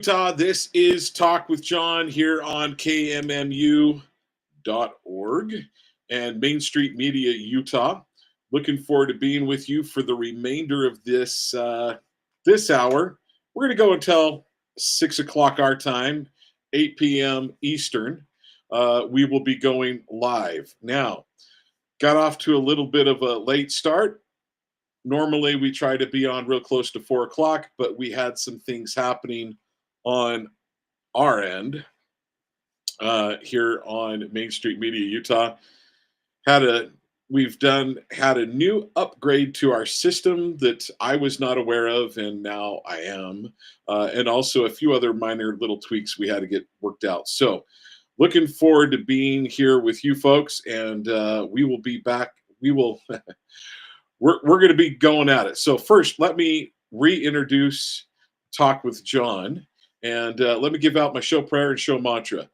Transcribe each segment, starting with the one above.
Utah. This is Talk with John here on KMMU.org and Main Street Media Utah. Looking forward to being with you for the remainder of this hour. We're going to go until 6 o'clock our time, 8 p.m. Eastern. We will be going live. Now, got off to a little bit of a late start. Normally, we try to be on real close to 4 o'clock, but we had some things happening on our end here on Main Street Media Utah. We've had a new upgrade to our system that I was not aware of, and now I am, and also a few other minor little tweaks we had to get worked out. So, looking forward to being here with you folks, and we will be back. We're going to be going at it. So first, let me reintroduce Talk with John, and let me give out my show prayer and show mantra.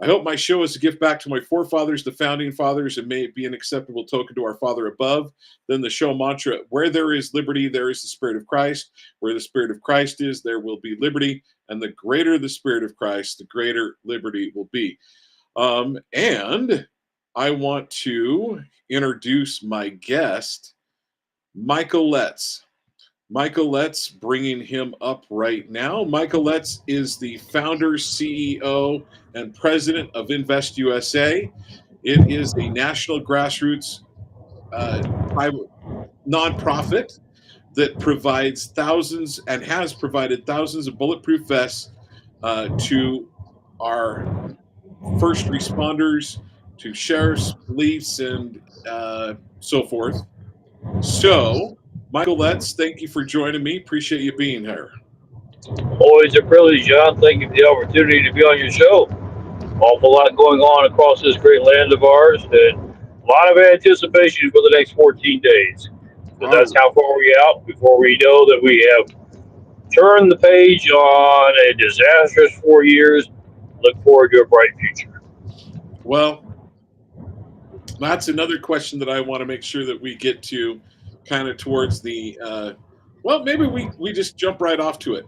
I hope my show is a gift back to my forefathers, the founding fathers, and may it be an acceptable token to our Father above. Then the show mantra: where there is liberty, there is the Spirit of Christ. Where the Spirit of Christ is, there will be liberty. And the greater the Spirit of Christ, the greater liberty will be. And I want to introduce my guest, Michael Letts. Michael Letts, bringing him up right now. Michael Letts is the founder, CEO, and president of Invest USA. It is a national grassroots private nonprofit that provides thousands and has provided thousands of bulletproof vests to our first responders, to sheriffs, police, and so forth. So, Michael Letts, thank you for joining me. Appreciate you being here. Always a privilege, John. Thank you for the opportunity to be on your show. Awful lot going on across this great land of ours, and a lot of anticipation for the next 14 days. Because that's how far we out before we know that we have turned the page on a disastrous 4 years. Look forward to a bright future. Well, that's another question that I want to make sure that we get to kind of towards the, maybe we just jump right off to it.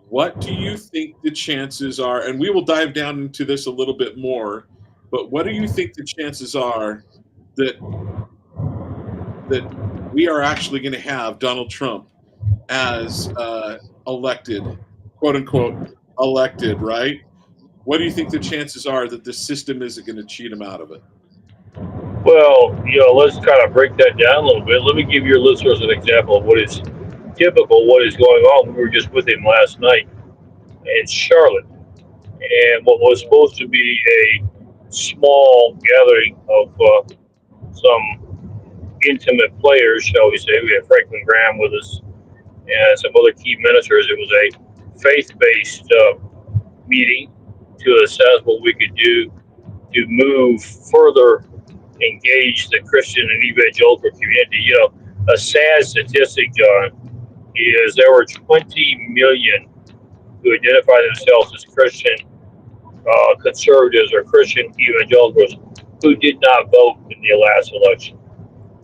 What do you think the chances are, and we will dive down into this a little bit more, but what do you think the chances are that we are actually going to have Donald Trump as elected, quote unquote, elected, right? What do you think the chances are that the system isn't going to cheat him out of it? Well, let's kind of break that down a little bit. Let me give your listeners an example of what is typical, what is going on. We were just with him last night in Charlotte, and what was supposed to be a small gathering of some intimate players, shall we say. We had Franklin Graham with us and some other key ministers. It was a faith-based meeting to assess what we could do to move further, engage the Christian and evangelical community. A sad statistic, John, is there were 20 million who identify themselves as Christian conservatives or Christian evangelicals who did not vote in the last election.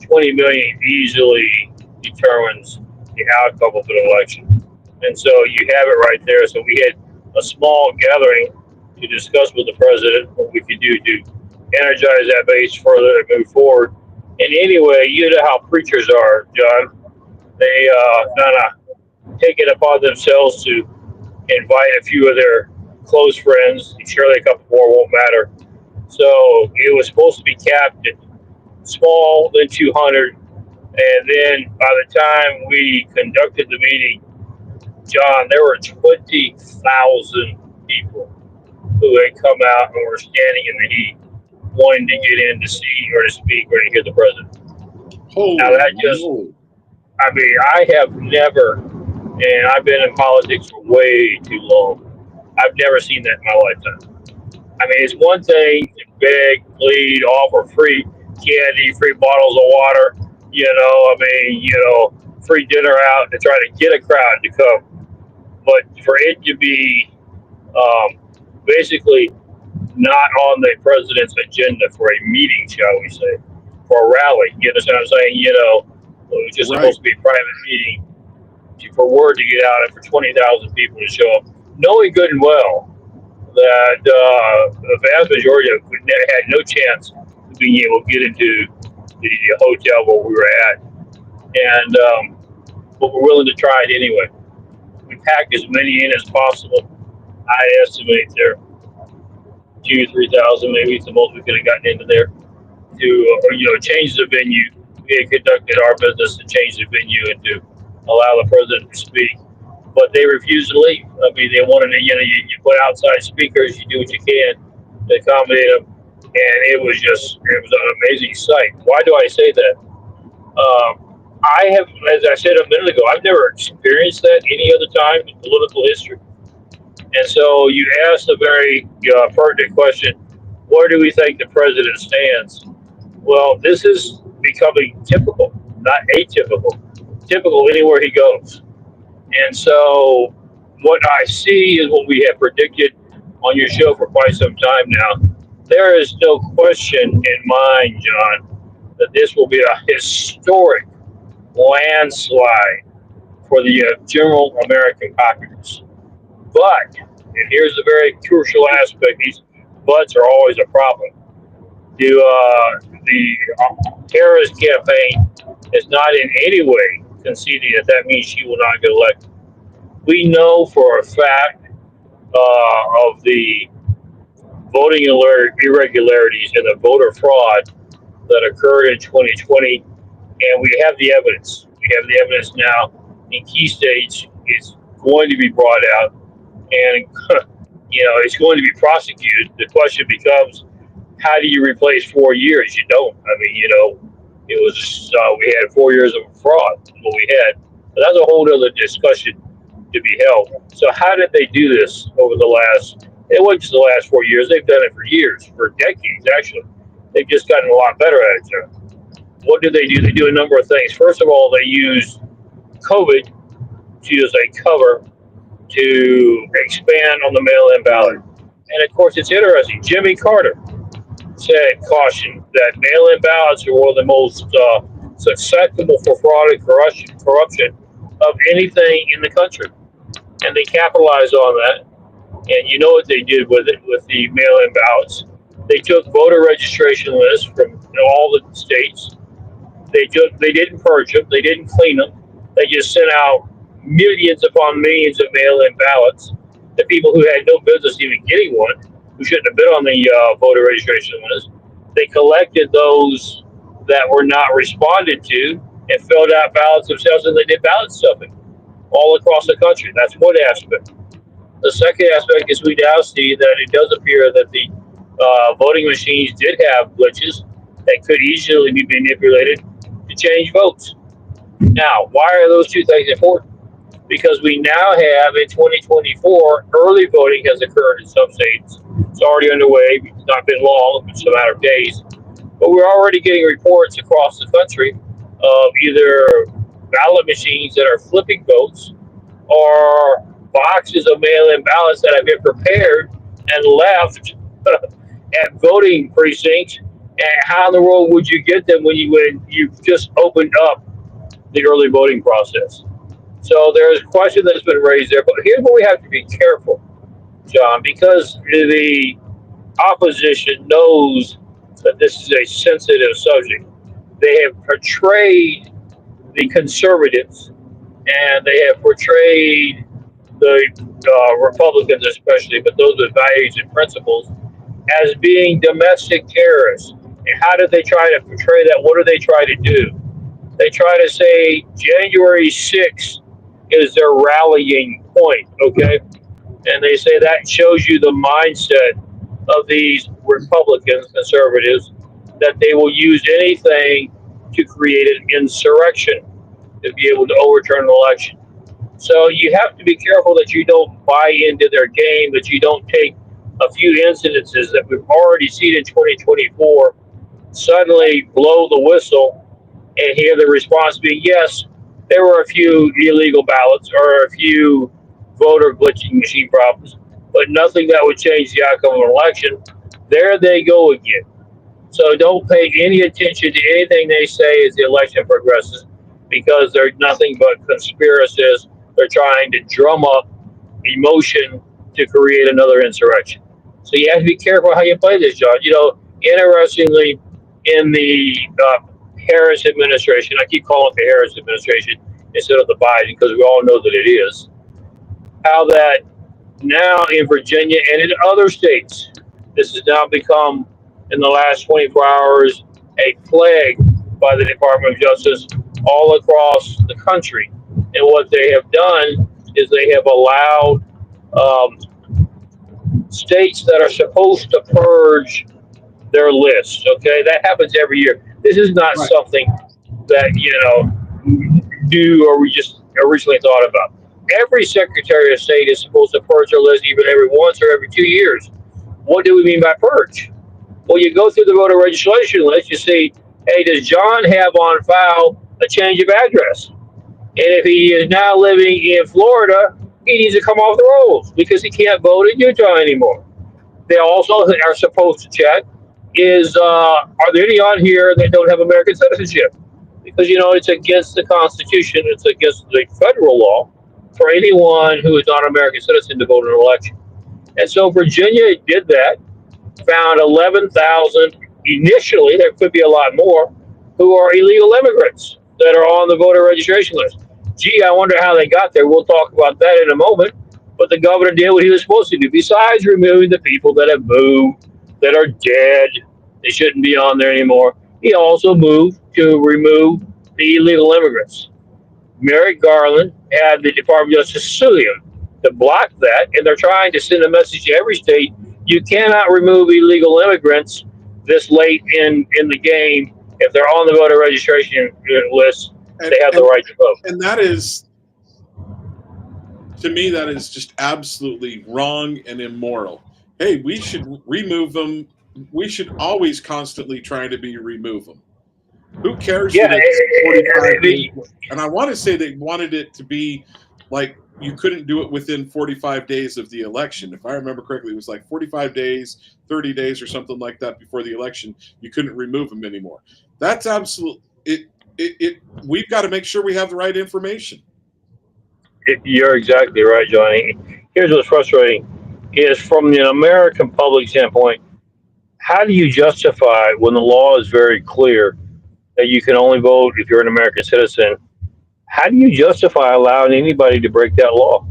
20 million easily determines the outcome of an election. And so you have it right there. So we had a small gathering to discuss with the president what we could do to energize that base further and move forward. And anyway, you know how preachers are, John. They kind of take it upon themselves to invite a few of their close friends. Surely a couple more won't matter. So it was supposed to be capped at small, then 200. And then by the time we conducted the meeting, John, there were 20,000 people who had come out and were standing in the heat, wanting to get in to see or to speak or to hear the president. Now that just, I have never, and I've been in politics for way too long, I've never seen that in my lifetime. It's one thing to beg, plead, offer free candy, free bottles of water, free dinner out to try to get a crowd to come. But for it to be basically not on the president's agenda for a meeting, shall we say, for a rally, you understand what I'm saying? It was just supposed to be a private meeting for word to get out and for 20,000 people to show up knowing good and well that the vast majority of had no chance of being able to get into the hotel where we were at, and but we're willing to try it anyway. We packed as many in as possible. I estimate there 2,000 to 3,000, maybe it's the most we could have gotten into there to change the venue. We had conducted our business to change the venue and to allow the president to speak, but they refused to leave. I mean, they wanted to, you put outside speakers, you do what you can to accommodate them, and it was an amazing sight. Why do I say that? I have, as I said a minute ago, I've never experienced that any other time in political history. And so you asked a very pertinent question: where do we think the president stands? Well, this is becoming typical, not atypical, typical anywhere he goes. And so what I see is what we have predicted on your show for quite some time now. There is no question in mind, John, that this will be a historic landslide for the general American populace. But, and here's the very crucial aspect, these buts are always a problem. The terrorist campaign is not in any way conceding that means she will not get elected. We know for a fact of the voting irregularities and the voter fraud that occurred in 2020, and we have the evidence. We have the evidence now in key states. It's going to be brought out, and it's going to be prosecuted. The question becomes, how do you replace 4 years? You don't. I mean, it was we had 4 years of fraud. What we had, but that's a whole other discussion to be held. So how did they do this over the last? It wasn't just the last 4 years. They've done it for years, for decades actually. They've just gotten a lot better at it. What do? They do a number of things. First of all, they use COVID as a cover to expand on the mail-in ballot. And of course, it's interesting. Jimmy Carter said, caution, that mail-in ballots are one of the most susceptible for fraud and corruption of anything in the country. And they capitalized on that. And you know what they did with it, with the mail-in ballots? They took voter registration lists from all the states. They didn't purge them. They didn't clean them. They just sent out millions upon millions of mail-in ballots to people who had no business even getting one, who shouldn't have been on the voter registration list. They collected those that were not responded to and filled out ballots themselves, and they did ballot stuffing all across the country. That's one aspect. The second aspect is we now see that it does appear that the voting machines did have glitches that could easily be manipulated to change votes. Now, why are those two things important? Because we now have in 2024, early voting has occurred in some states. It's already underway. It's not been long, it's a matter of days. But we're already getting reports across the country of either ballot machines that are flipping votes or boxes of mail-in ballots that have been prepared and left at voting precincts. And how in the world would you get them when you just opened up the early voting process? So there's a question that's been raised there. But here's where we have to be careful, John, because the opposition knows that this is a sensitive subject. They have portrayed the conservatives and they have portrayed the Republicans especially, but those with values and principles, as being domestic terrorists. And how did they try to portray that? What do they try to do? They try to say January 6th is their rallying point, okay? And they say that shows you the mindset of these Republicans, conservatives, that they will use anything to create an insurrection to be able to overturn an election. So you have to be careful that you don't buy into their game, that you don't take a few incidences that we've already seen in 2024, suddenly blow the whistle and hear the response being, yes, there were a few illegal ballots or a few voter glitching machine problems, but nothing that would change the outcome of an election. There they go again. So don't pay any attention to anything they say as the election progresses, because they're nothing but conspiracists. They're trying to drum up emotion to create another insurrection. So you have to be careful how you play this, John. Interestingly, in the Harris administration, I keep calling it the Harris administration instead of the Biden because we all know that it is, how that now in Virginia and in other states, this has now become, in the last 24 hours, a plague by the Department of Justice all across the country. And what they have done is they have allowed states that are supposed to purge their lists. Okay, that happens every year. This is not Right. something that do or we just originally thought about. Every Secretary of State is supposed to purge their list either every once or every 2 years. What do we mean by purge? Well, you go through the voter registration list, you see, hey, does John have on file a change of address? And if he is now living in Florida, he needs to come off the rolls because he can't vote in Utah anymore. They also are supposed to check are there any on here that don't have American citizenship? Because, it's against the Constitution, it's against the federal law for anyone who is not an American citizen to vote in an election. And so Virginia did that, found 11,000 initially, there could be a lot more, who are illegal immigrants that are on the voter registration list. Gee, I wonder how they got there. We'll talk about that in a moment. But the governor did what he was supposed to do. Besides removing the people that have moved, that are dead, they shouldn't be on there anymore, he also moved to remove the illegal immigrants. Merrick Garland had the Department of Justice sue him to block that, and they're trying to send a message to every state: you cannot remove illegal immigrants this late in the game. If they're on the voter registration list, they have the right to vote. And that is, to me, that is just absolutely wrong and immoral. Hey, we should remove them. We should always constantly try to remove them. Who cares? Yeah, 45 days? And I want to say they wanted it to be like you couldn't do it within 45 days of the election. If I remember correctly, it was like 45 days, 30 days or something like that before the election. You couldn't remove them anymore. That's absolute. We've got to make sure we have the right information. You're exactly right, Johnny. Here's what's frustrating is from the American public standpoint, how do you justify when the law is very clear that you can only vote if you're an American citizen? How do you justify allowing anybody to break that law?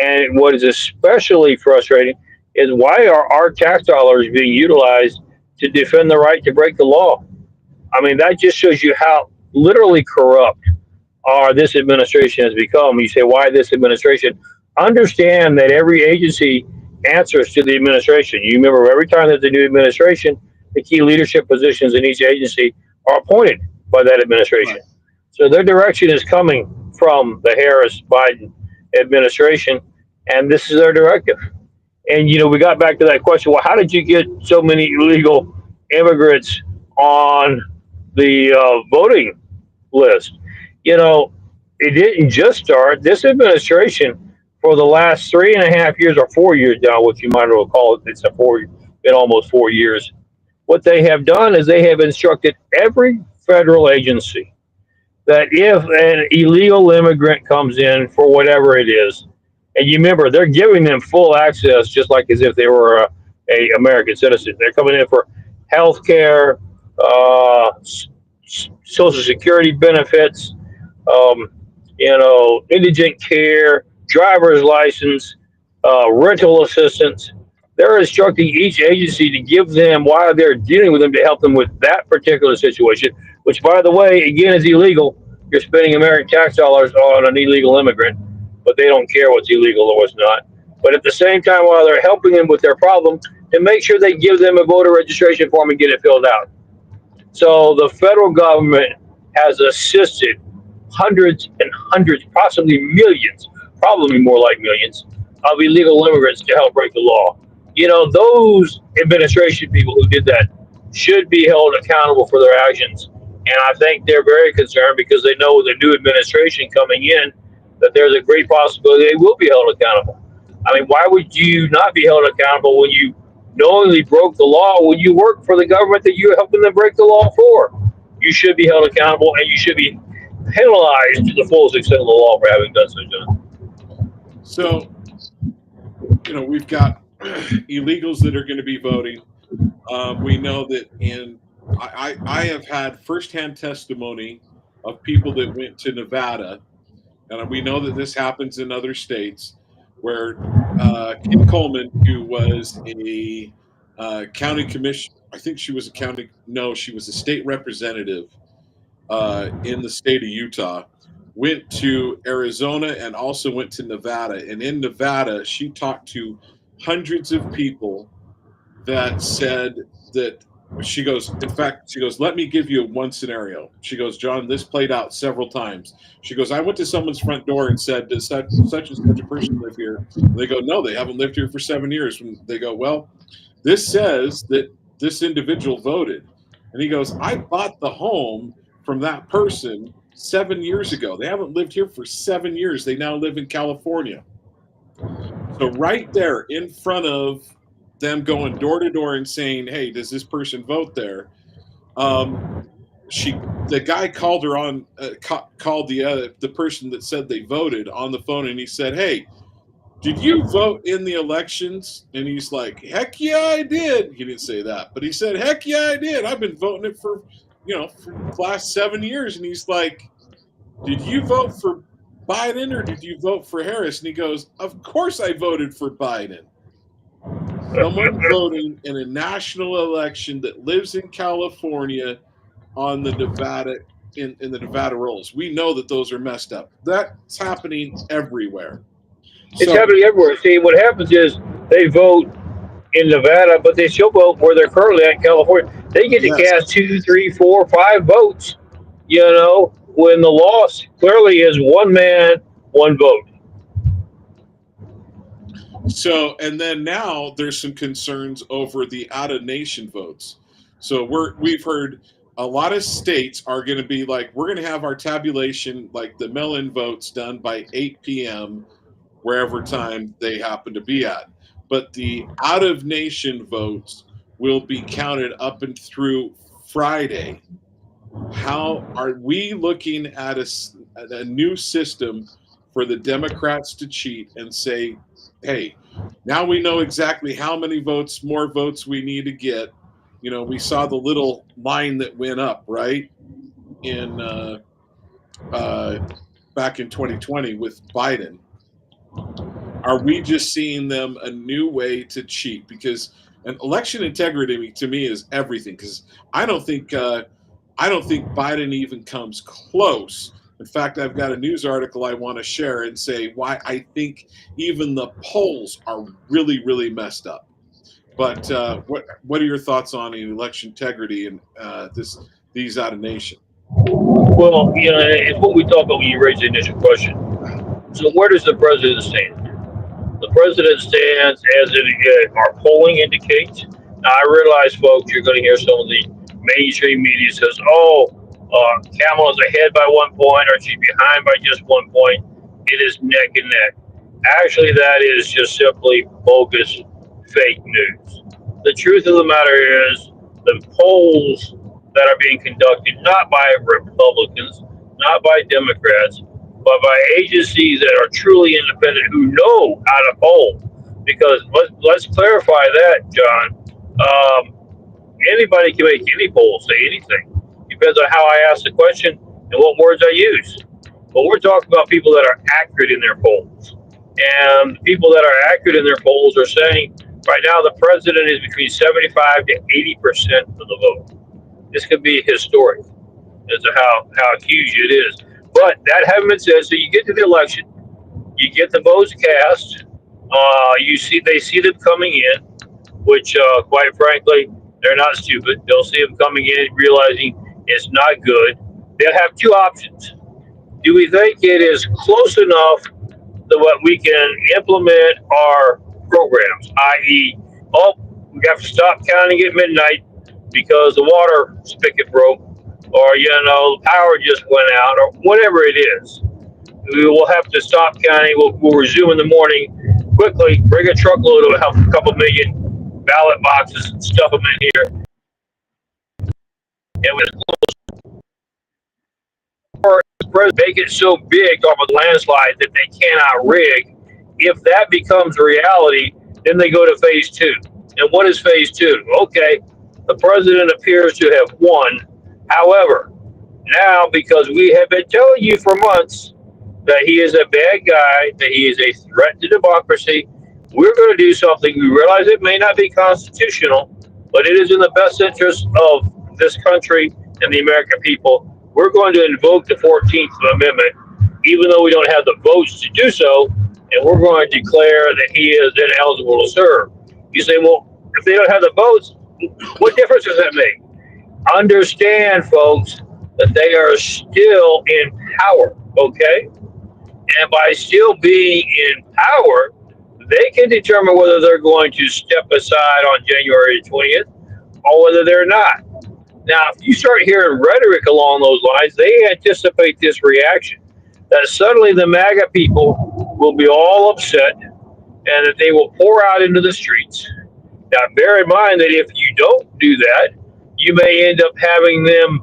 And what is especially frustrating is why are our tax dollars being utilized to defend the right to break the law? I mean, that just shows you how literally corrupt this administration has become. You say, why this administration? Understand that every agency answers to the administration. You remember every time there's a new administration, the key leadership positions in each agency are appointed by that administration. Right. So their direction is coming from the Harris-Biden administration, and this is their directive. And, we got back to that question, well, how did you get so many illegal immigrants on the voting list? It didn't just start. This administration, for the last 3.5 years or 4 years now, what you might as well call it, it's been almost 4 years. What they have done is they have instructed every federal agency that if an illegal immigrant comes in for whatever it is, and you remember, they're giving them full access just like as if they were a American citizen. They're coming in for health care, Social Security benefits, indigent care, driver's license, rental assistance. They're instructing each agency to give them, while they're dealing with them, to help them with that particular situation, which, by the way, again, is illegal. You're spending American tax dollars on an illegal immigrant, but they don't care what's illegal or what's not. But at the same time, while they're helping them with their problem, to make sure they give them a voter registration form and get it filled out. So the federal government has assisted hundreds and hundreds, possibly millions, probably more like millions, of illegal immigrants to help break the law. Those administration people who did that should be held accountable for their actions. And I think they're very concerned because they know with the new administration coming in that there's a great possibility they will be held accountable. I mean, why would you not be held accountable when you knowingly broke the law, when you work for the government that you're helping them break the law for? You should be held accountable, and you should be penalized to the fullest extent of the law for having done so, John. So we've got illegals that are going to be voting. We know that I have had firsthand testimony of people that went to Nevada, and we know that this happens in other states where Kim Coleman, who was a county commission, I think she was a county, no, she was a state representative in the state of Utah, went to Arizona and also went to Nevada. And in Nevada, she talked to hundreds of people that said that in fact, she goes, let me give you one scenario. She goes, John, this played out several times. She goes, I went to someone's front door and said, does such and such a person live here? And they go, no, they haven't lived here for 7 years. And they go, well, this says that this individual voted. And he goes, I bought the home from that person 7 years ago. They haven't lived here for 7 years. They now live in California. So right there in front of them going door to door and saying, hey, does this person vote there? The guy called her on, called the person that said they voted on the phone, and he said, hey, did you vote in the elections? And he's like, heck yeah, I did. He didn't say that, but he said, heck yeah, I did. I've been voting it for the last 7 years. And he's like, did you vote for Biden or did you vote for Harris? And he goes, of course I voted for Biden. Someone voting in a national election that lives in California on the Nevada in the Nevada rolls. We know that those are messed up. That's happening everywhere. It's happening everywhere. See, what happens is they vote in Nevada, but they still vote where they're currently at in California. They get to cast 2, 3, 4, 5 votes, when the law clearly is one man, one vote. So, and then now there's some concerns over the out-of-nation votes. So we've heard a lot of states are going to be like, we're going to have our tabulation, like the mail-in votes, done by 8 p.m. wherever time they happen to be at. But the out-of-nation votes will be counted up and through Friday. How are we looking at a new system for the Democrats to cheat and say, hey, now we know exactly how many more votes we need to get. We saw the little line that went up, right? In back in 2020 with Biden. Are we just seeing them a new way to cheat? Because an election integrity to me is everything. Because I don't think Biden even comes close. In fact, I've got a news article I want to share and say why I think even the polls are really, really messed up. But what are your thoughts on election integrity and these out of nation? Well, it's what we talked about when you raised the initial question. So where does the president stand? The president stands as our polling indicates. Now, I realize, folks, you're going to hear some of the mainstream media says, Kamala's ahead by 1 point or she's behind by just 1 point. It is neck and neck. Actually, that is just simply bogus, fake news. The truth of the matter is the polls that are being conducted not by Republicans, not by Democrats, but by agencies that are truly independent who know how to poll. Because let's clarify that, John. Anybody can make any poll say anything. Depends on how I ask the question and what words I use. But we're talking about people that are accurate in their polls. And people that are accurate in their polls are saying right now the president is between 75 to 80% of the vote. This could be historic as to how huge it is. But that having been said, so you get to the election, you get the votes cast, they see them coming in, which quite frankly, they're not stupid. They'll see them coming in, realizing it's not good. They'll have two options. Do we think it is close enough that we can implement our programs, i.e., we have to stop counting at midnight because the water spigot broke, or the power just went out, or whatever it is. We will have to stop counting. We'll resume in the morning. Quickly, bring a truckload of a couple million ballot boxes and stuff them in here. And with make it so big off of the landslide that they cannot rig. If that becomes reality, Then they go to phase two. And what is phase two? Okay, the president appears to have won. However, now because we have been telling you for months that he is a bad guy, that he is a threat to democracy, we're going to do something. We realize it may not be constitutional, but it is in the best interest of this country and the American people. We're going to invoke the 14th Amendment, even though we don't have the votes to do so, and we're going to declare that he is ineligible to serve. You say, well, if they don't have the votes, what difference does that make? Understand, folks, that they are still in power, okay? And by still being in power, they can determine whether they're going to step aside on January 20th or whether they're not. Now, if you start hearing rhetoric along those lines, they anticipate this reaction that suddenly the MAGA people will be all upset and that they will pour out into the streets. Now, bear in mind that if you don't do that, you may end up having them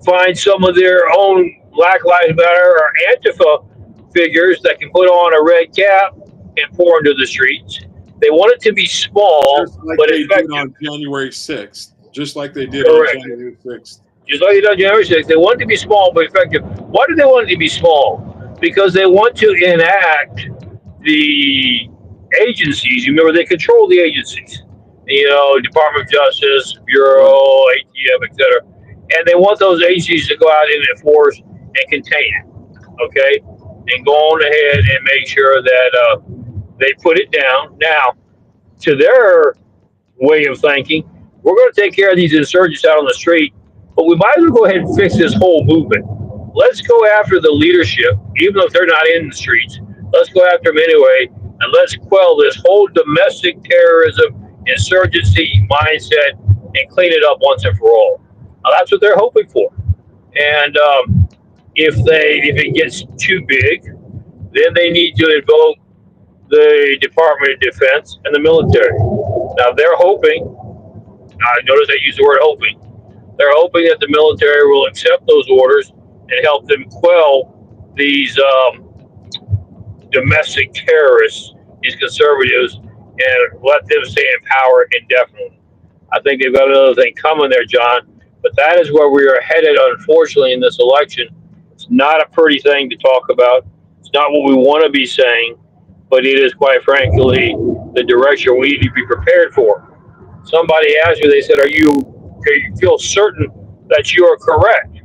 find some of their own Black Lives Matter or Antifa figures that can put on a red cap and pour into the streets. They want it to be small, just like but they effective. did on January 6th. Just like they did Correct. on January 6th. Just like they did on January 6th. They want it to be small but effective. Why do they want it to be small? Because they want to enact the agencies. Remember, they control the agencies. You know, Department of Justice, Bureau, ATF, etc. And they want those agencies to go out and enforce and contain it. Okay? And go on ahead and make sure that they put it down. Now, to their way of thinking, we're going to take care of these insurgents out on the street, but we might as well go ahead and fix this whole movement. Let's go after the leadership, even if they're not in the streets. Let's go after them anyway, and let's quell this whole domestic terrorism, insurgency mindset, and clean it up once and for all. Now, that's what they're hoping for. And if it gets too big, then they need to invoke the Department of Defense and the military. Now they're hoping. Notice I use the word hoping. They're hoping that the military will accept those orders and help them quell these domestic terrorists, these conservatives, and let them stay in power indefinitely. I think they've got another thing coming there, John. But that is where we are headed, unfortunately, in this election. It's not a pretty thing to talk about. It's not what we want to be saying, but it is, quite frankly, the direction we need to be prepared for. Somebody asked me, they said, do you feel certain that you are correct?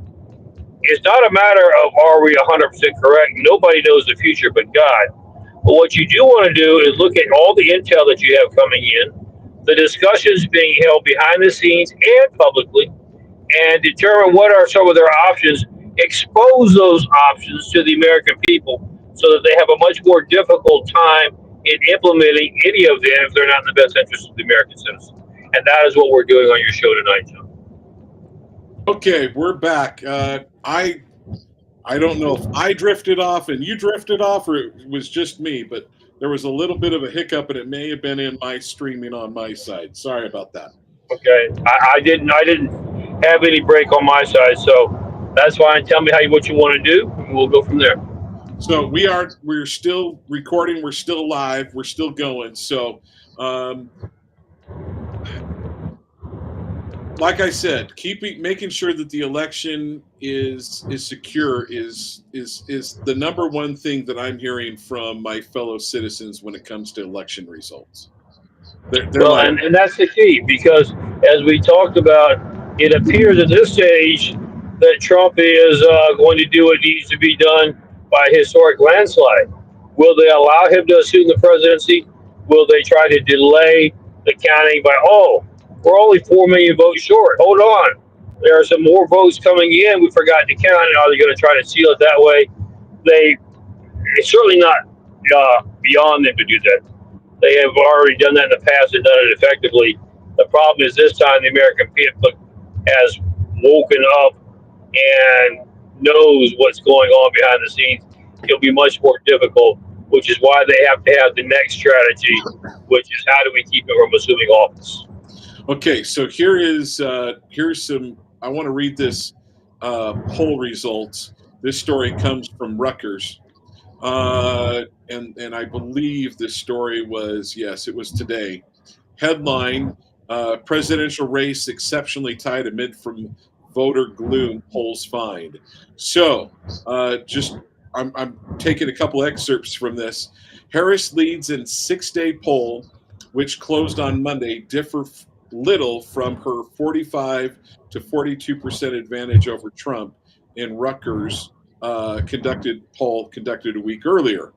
It's not a matter of are we 100% correct. Nobody knows the future but God. But what you do want to do is look at all the intel that you have coming in, the discussions being held behind the scenes and publicly, and determine what are some of their options, expose those options to the American people so that they have a much more difficult time in implementing any of them if they're not in the best interest of the American citizens. And that is what we're doing on your show tonight, John. Okay, we're back. I don't know if I drifted off and you drifted off, or it was just me, but there was a little bit of a hiccup, and it may have been in my streaming on my side. Sorry about that. Okay, I didn't have any break on my side, so that's fine. Tell me what you want to do, and we'll go from there. So we're still recording, we're still live, we're still going. So like I said, making sure that the election is secure is the number one thing that I'm hearing from my fellow citizens when it comes to election results. Well, and that's the key, because as we talked about, it appears at this stage that Trump is going to do what needs to be done by a historic landslide. Will they allow him to assume the presidency? Will they try to delay the counting by, we're only 4 million votes short. Hold on. There are some more votes coming in. We forgot to count. Are they going to try to seal it that way? It's certainly not beyond them to do that. They have already done that in the past and done it effectively. The problem is this time the American people has woken up and knows what's going on behind the scenes. It'll be much more difficult, which is why they have to have the next strategy, which is how do we keep him from assuming office. Okay, so here's some. I want to read this poll results. This story comes from Rutgers, and and I believe this story was, yes, it was today. Headline: Presidential race exceptionally tight amid from voter gloom, polls find. So, just I'm taking a couple excerpts from this. Harris leads in 6-day poll, which closed on Monday, differ little from her 45 to 42% advantage over Trump in Rutgers conducted a week earlier.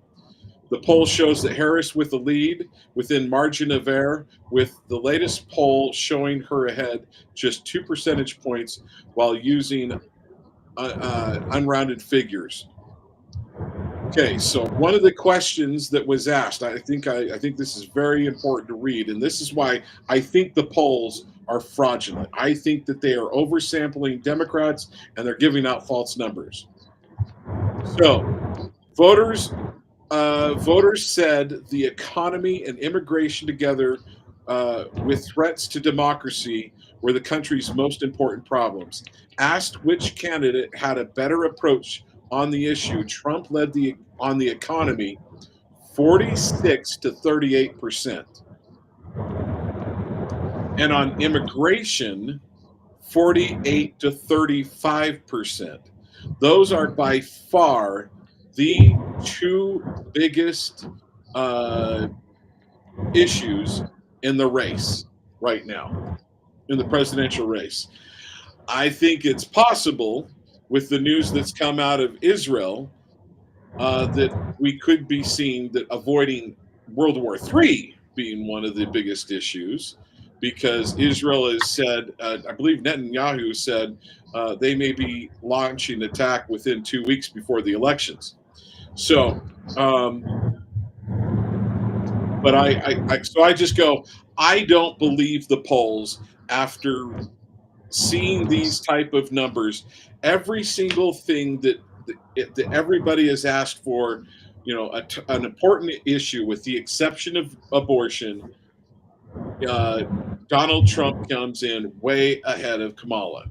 The poll shows that Harris with the lead within margin of error, with the latest poll showing her ahead just 2 percentage points while using unrounded figures. Okay, so one of the questions that was asked, I think this is very important to read, and this is why I think the polls are fraudulent. I think that they are oversampling Democrats and they're giving out false numbers. So, voters said the economy and immigration together with threats to democracy were the country's most important problems. Asked which candidate had a better approach on the issue, Trump led on the economy 46 to 38%. And on immigration, 48 to 35%. Those are by far the two biggest issues in the race right now, in the presidential race. I think it's possible, with the news that's come out of Israel, that we could be seeing that avoiding World War III being one of the biggest issues, because Israel has said, I believe Netanyahu said, they may be launching an attack within 2 weeks before the elections. So, but I just go, I don't believe the polls after seeing these type of numbers. Every single thing that everybody has asked for, an important issue, with the exception of abortion, Donald Trump comes in way ahead of Kamala.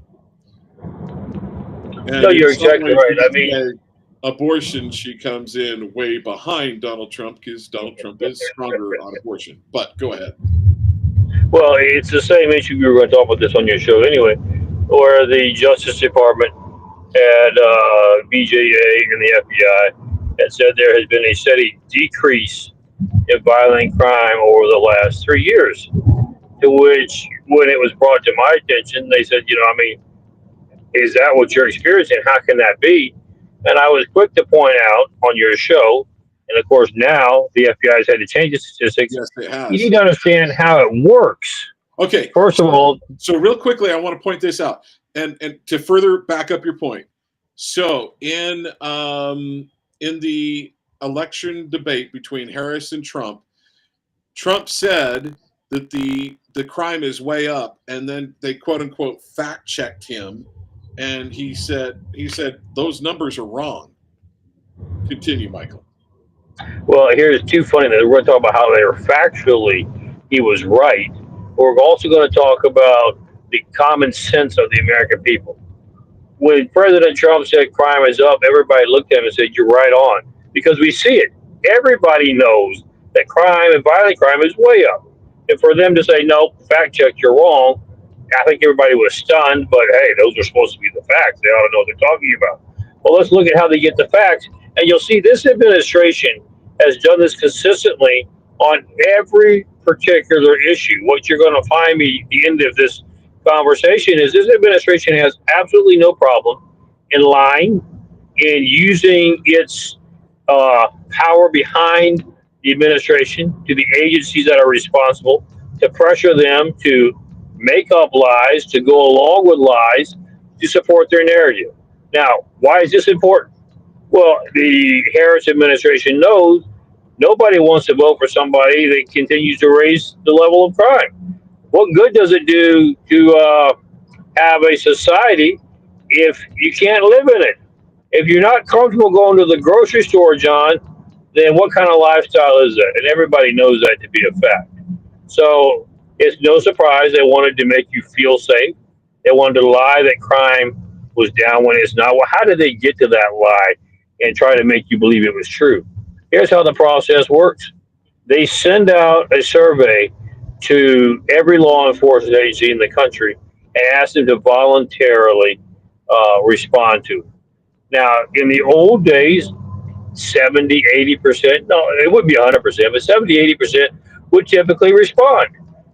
And no, you're exactly right. I mean, abortion, she comes in way behind Donald Trump because Donald Trump is stronger on abortion. But go ahead. well, it's the same issue. We were going to talk about this on your show anyway, where the Justice Department and BJA and the FBI had said there has been a steady decrease in violent crime over the last 3 years. To which, when it was brought to my attention, they said, is that what you're experiencing? How can that be? And I was quick to point out on your show, and of course now the FBI has had to change the statistics. Yes, it has. You need to understand how it works. Okay. First of all, so real quickly, I want to point this out, and to further back up your point. So in the election debate between Harris and Trump said that the crime is way up, and then they quote unquote fact checked him, and he said those numbers are wrong. Continue, Michael. well, here's too funny that we're going to talk about how they were factually he was right. But we're also going to talk about the common sense of the American people. When President Trump said crime is up, everybody looked at him and said, "You're right on," because we see it. Everybody knows that crime and violent crime is way up. And for them to say, "No, fact check, you're wrong," I think everybody was stunned. But hey, those are supposed to be the facts. They ought to know what they're talking about. Well, let's look at how they get the facts, and you'll see this administration has done this consistently on every particular issue. What you're going to find me at the end of this conversation is this administration has absolutely no problem in lying, in using its power behind the administration to the agencies that are responsible to pressure them to make up lies, to go along with lies, to support their narrative. Now, why is this important? Well, the Harris administration knows nobody wants to vote for somebody that continues to raise the level of crime. What good does it do to have a society if you can't live in it? If you're not comfortable going to the grocery store, John, then what kind of lifestyle is that? And everybody knows that to be a fact. So it's no surprise they wanted to make you feel safe. They wanted to lie that crime was down when it's not. Well, how did they get to that lie and try to make you believe it was true? Here's how the process works. They send out a survey to every law enforcement agency in the country and ask them to voluntarily respond to it. Now, in the old days, 70, 80%, no, it would be 100%, but 70, 80% would typically respond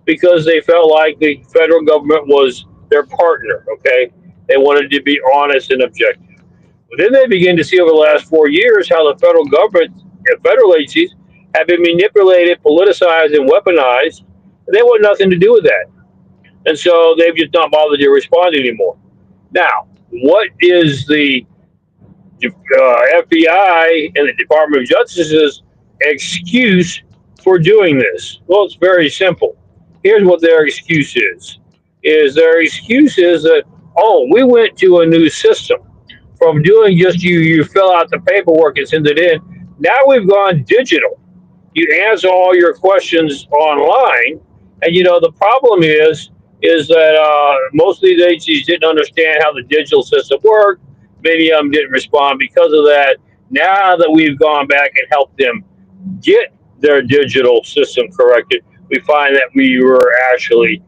because they felt like the federal government was their partner, okay? They wanted to be honest and objective. But then they begin to see over the last 4 years how the federal government and federal agencies have been manipulated, politicized, and weaponized. And they want nothing to do with that. And so they've just not bothered to respond anymore. Now, what is the FBI and the Department of Justice's excuse for doing this? Well, it's very simple. Here's what their excuse is their excuse is that, oh, we went to a new system. From doing just you fill out the paperwork and send it in. Now we've gone digital. You answer all your questions online, and the problem is that most of these agencies didn't understand how the digital system worked. Many of them didn't respond because of that. Now that we've gone back and helped them get their digital system corrected, we find that we were actually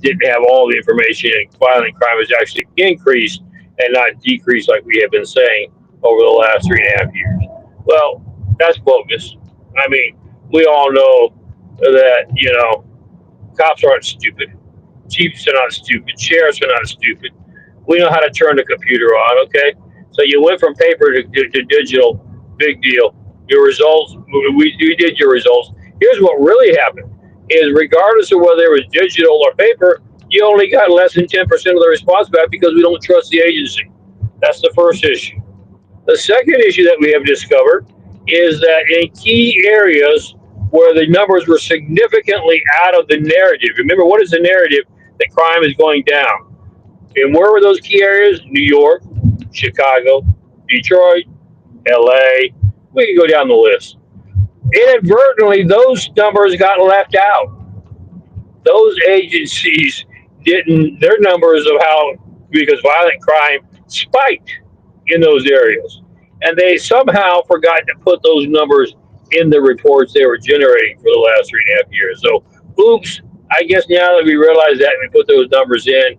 didn't have all the information, and violent crime has actually increased and not decreased like we have been saying over the last 3.5 years. Well, that's bogus. I mean, we all know that cops aren't stupid, chiefs are not stupid, sheriffs are not stupid. We know how to turn the computer on. Okay, so you went from paper to digital. Big deal. Your results. We did your results. Here's what really happened: is regardless of whether it was digital or paper, you only got less than 10% of the response back because we don't trust the agency. That's the first issue. The second issue that we have discovered is that in key areas where the numbers were significantly out of the narrative, remember, what is the narrative? That crime is going down. And where were those key areas? New York, Chicago, Detroit, LA. We can go down the list. Inadvertently, those numbers got left out. Those agencies didn't, their numbers of how, because violent crime spiked in those areas. And they somehow forgot to put those numbers in the reports they were generating for the last 3.5 years. So, oops, I guess now that we realize that and we put those numbers in,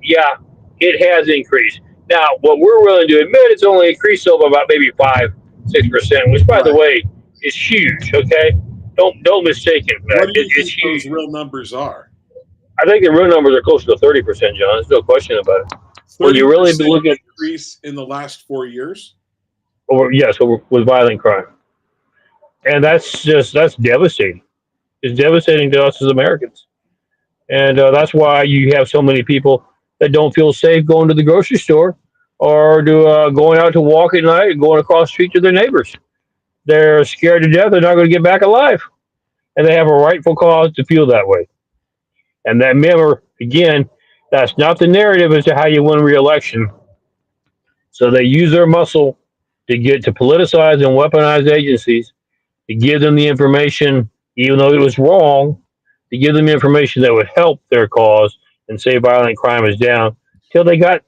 yeah, it has increased. Now, what we're willing to admit, it's only increased over about maybe 5-6%, which, by the way, is huge. Okay, don't mistake it. What do you It's think huge. those real numbers are? I think the real numbers are closer to 30%, John. There's no question about it. When you really 30% look at increase in the last 4 years? with violent crime, and that's devastating. It's devastating to us as Americans, and that's why you have so many people that don't feel safe going to the grocery store or going out to walk at night and going across the street to their neighbors. They're scared to death they're not going to get back alive, and they have a rightful cause to feel that way. And that, remember, again, that's not the narrative as to how you win re-election. So they use their muscle to get to politicize and weaponize agencies, to give them the information, even though it was wrong, to give them information that would help their cause and say violent crime is down, till they got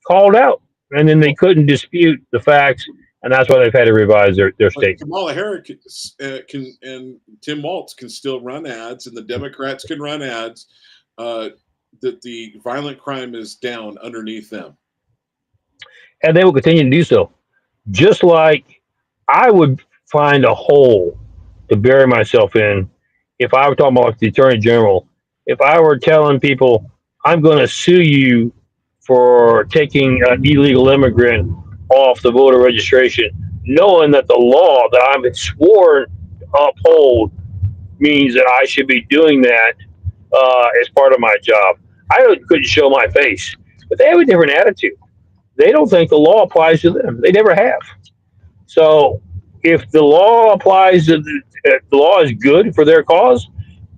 called out. And then they couldn't dispute the facts, and that's why they've had to revise their But statement. Kamala Harris can and Tim Walz can still run ads, and the Democrats can run ads that the violent crime is down underneath them. And they will continue to do so. Just like I would find a hole to bury myself in if I were talking about the Attorney General, if I were telling people, I'm going to sue you for taking an illegal immigrant off the voter registration, knowing that the law that I'm sworn to uphold means that I should be doing that as part of my job. I couldn't show my face, but they have a different attitude. They don't think the law applies to them. They never have. So if the law applies, the law is good for their cause,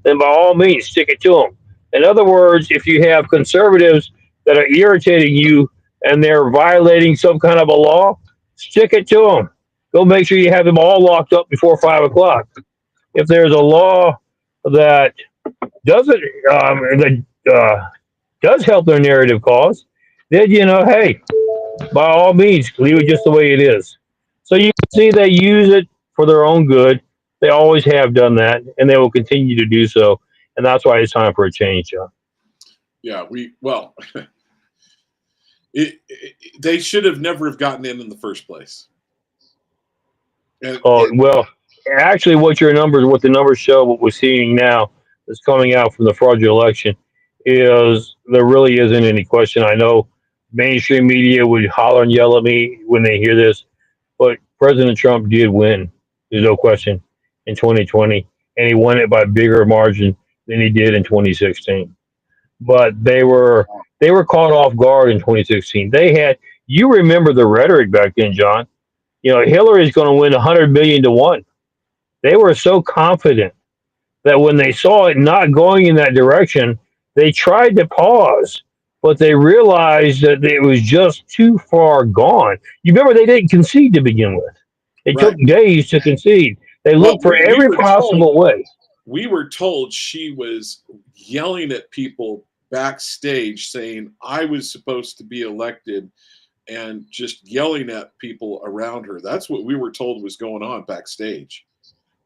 then by all means, stick it to them. In other words, if you have conservatives that are irritating you and they're violating some kind of a law, stick it to them. Go make sure you have them all locked up before 5 o'clock. If there's a law that doesn't does help their narrative cause, then hey, by all means, leave it just the way it is. So you can see they use it for their own good. They always have done that, and they will continue to do so. And that's why it's time for a change, John. Yeah, well, they should have never have gotten in the first place. Oh, well, actually, what the numbers show, what we're seeing now that's coming out from the fraudulent election is there really isn't any question. I know mainstream media would holler and yell at me when they hear this, but President Trump did win. There's no question in 2020, and he won it by bigger margin than he did in 2016. But they were caught off guard in 2016. You remember the rhetoric back then, John. Hillary's going to win 100 million to 1. They were so confident that when they saw it not going in that direction, they tried to pause, but they realized that it was just too far gone. You remember they didn't concede to begin with. It Right. took days to concede. They looked for every possible way. We were told she was yelling at people backstage saying, I was supposed to be elected, and just yelling at people around her. That's what we were told was going on backstage.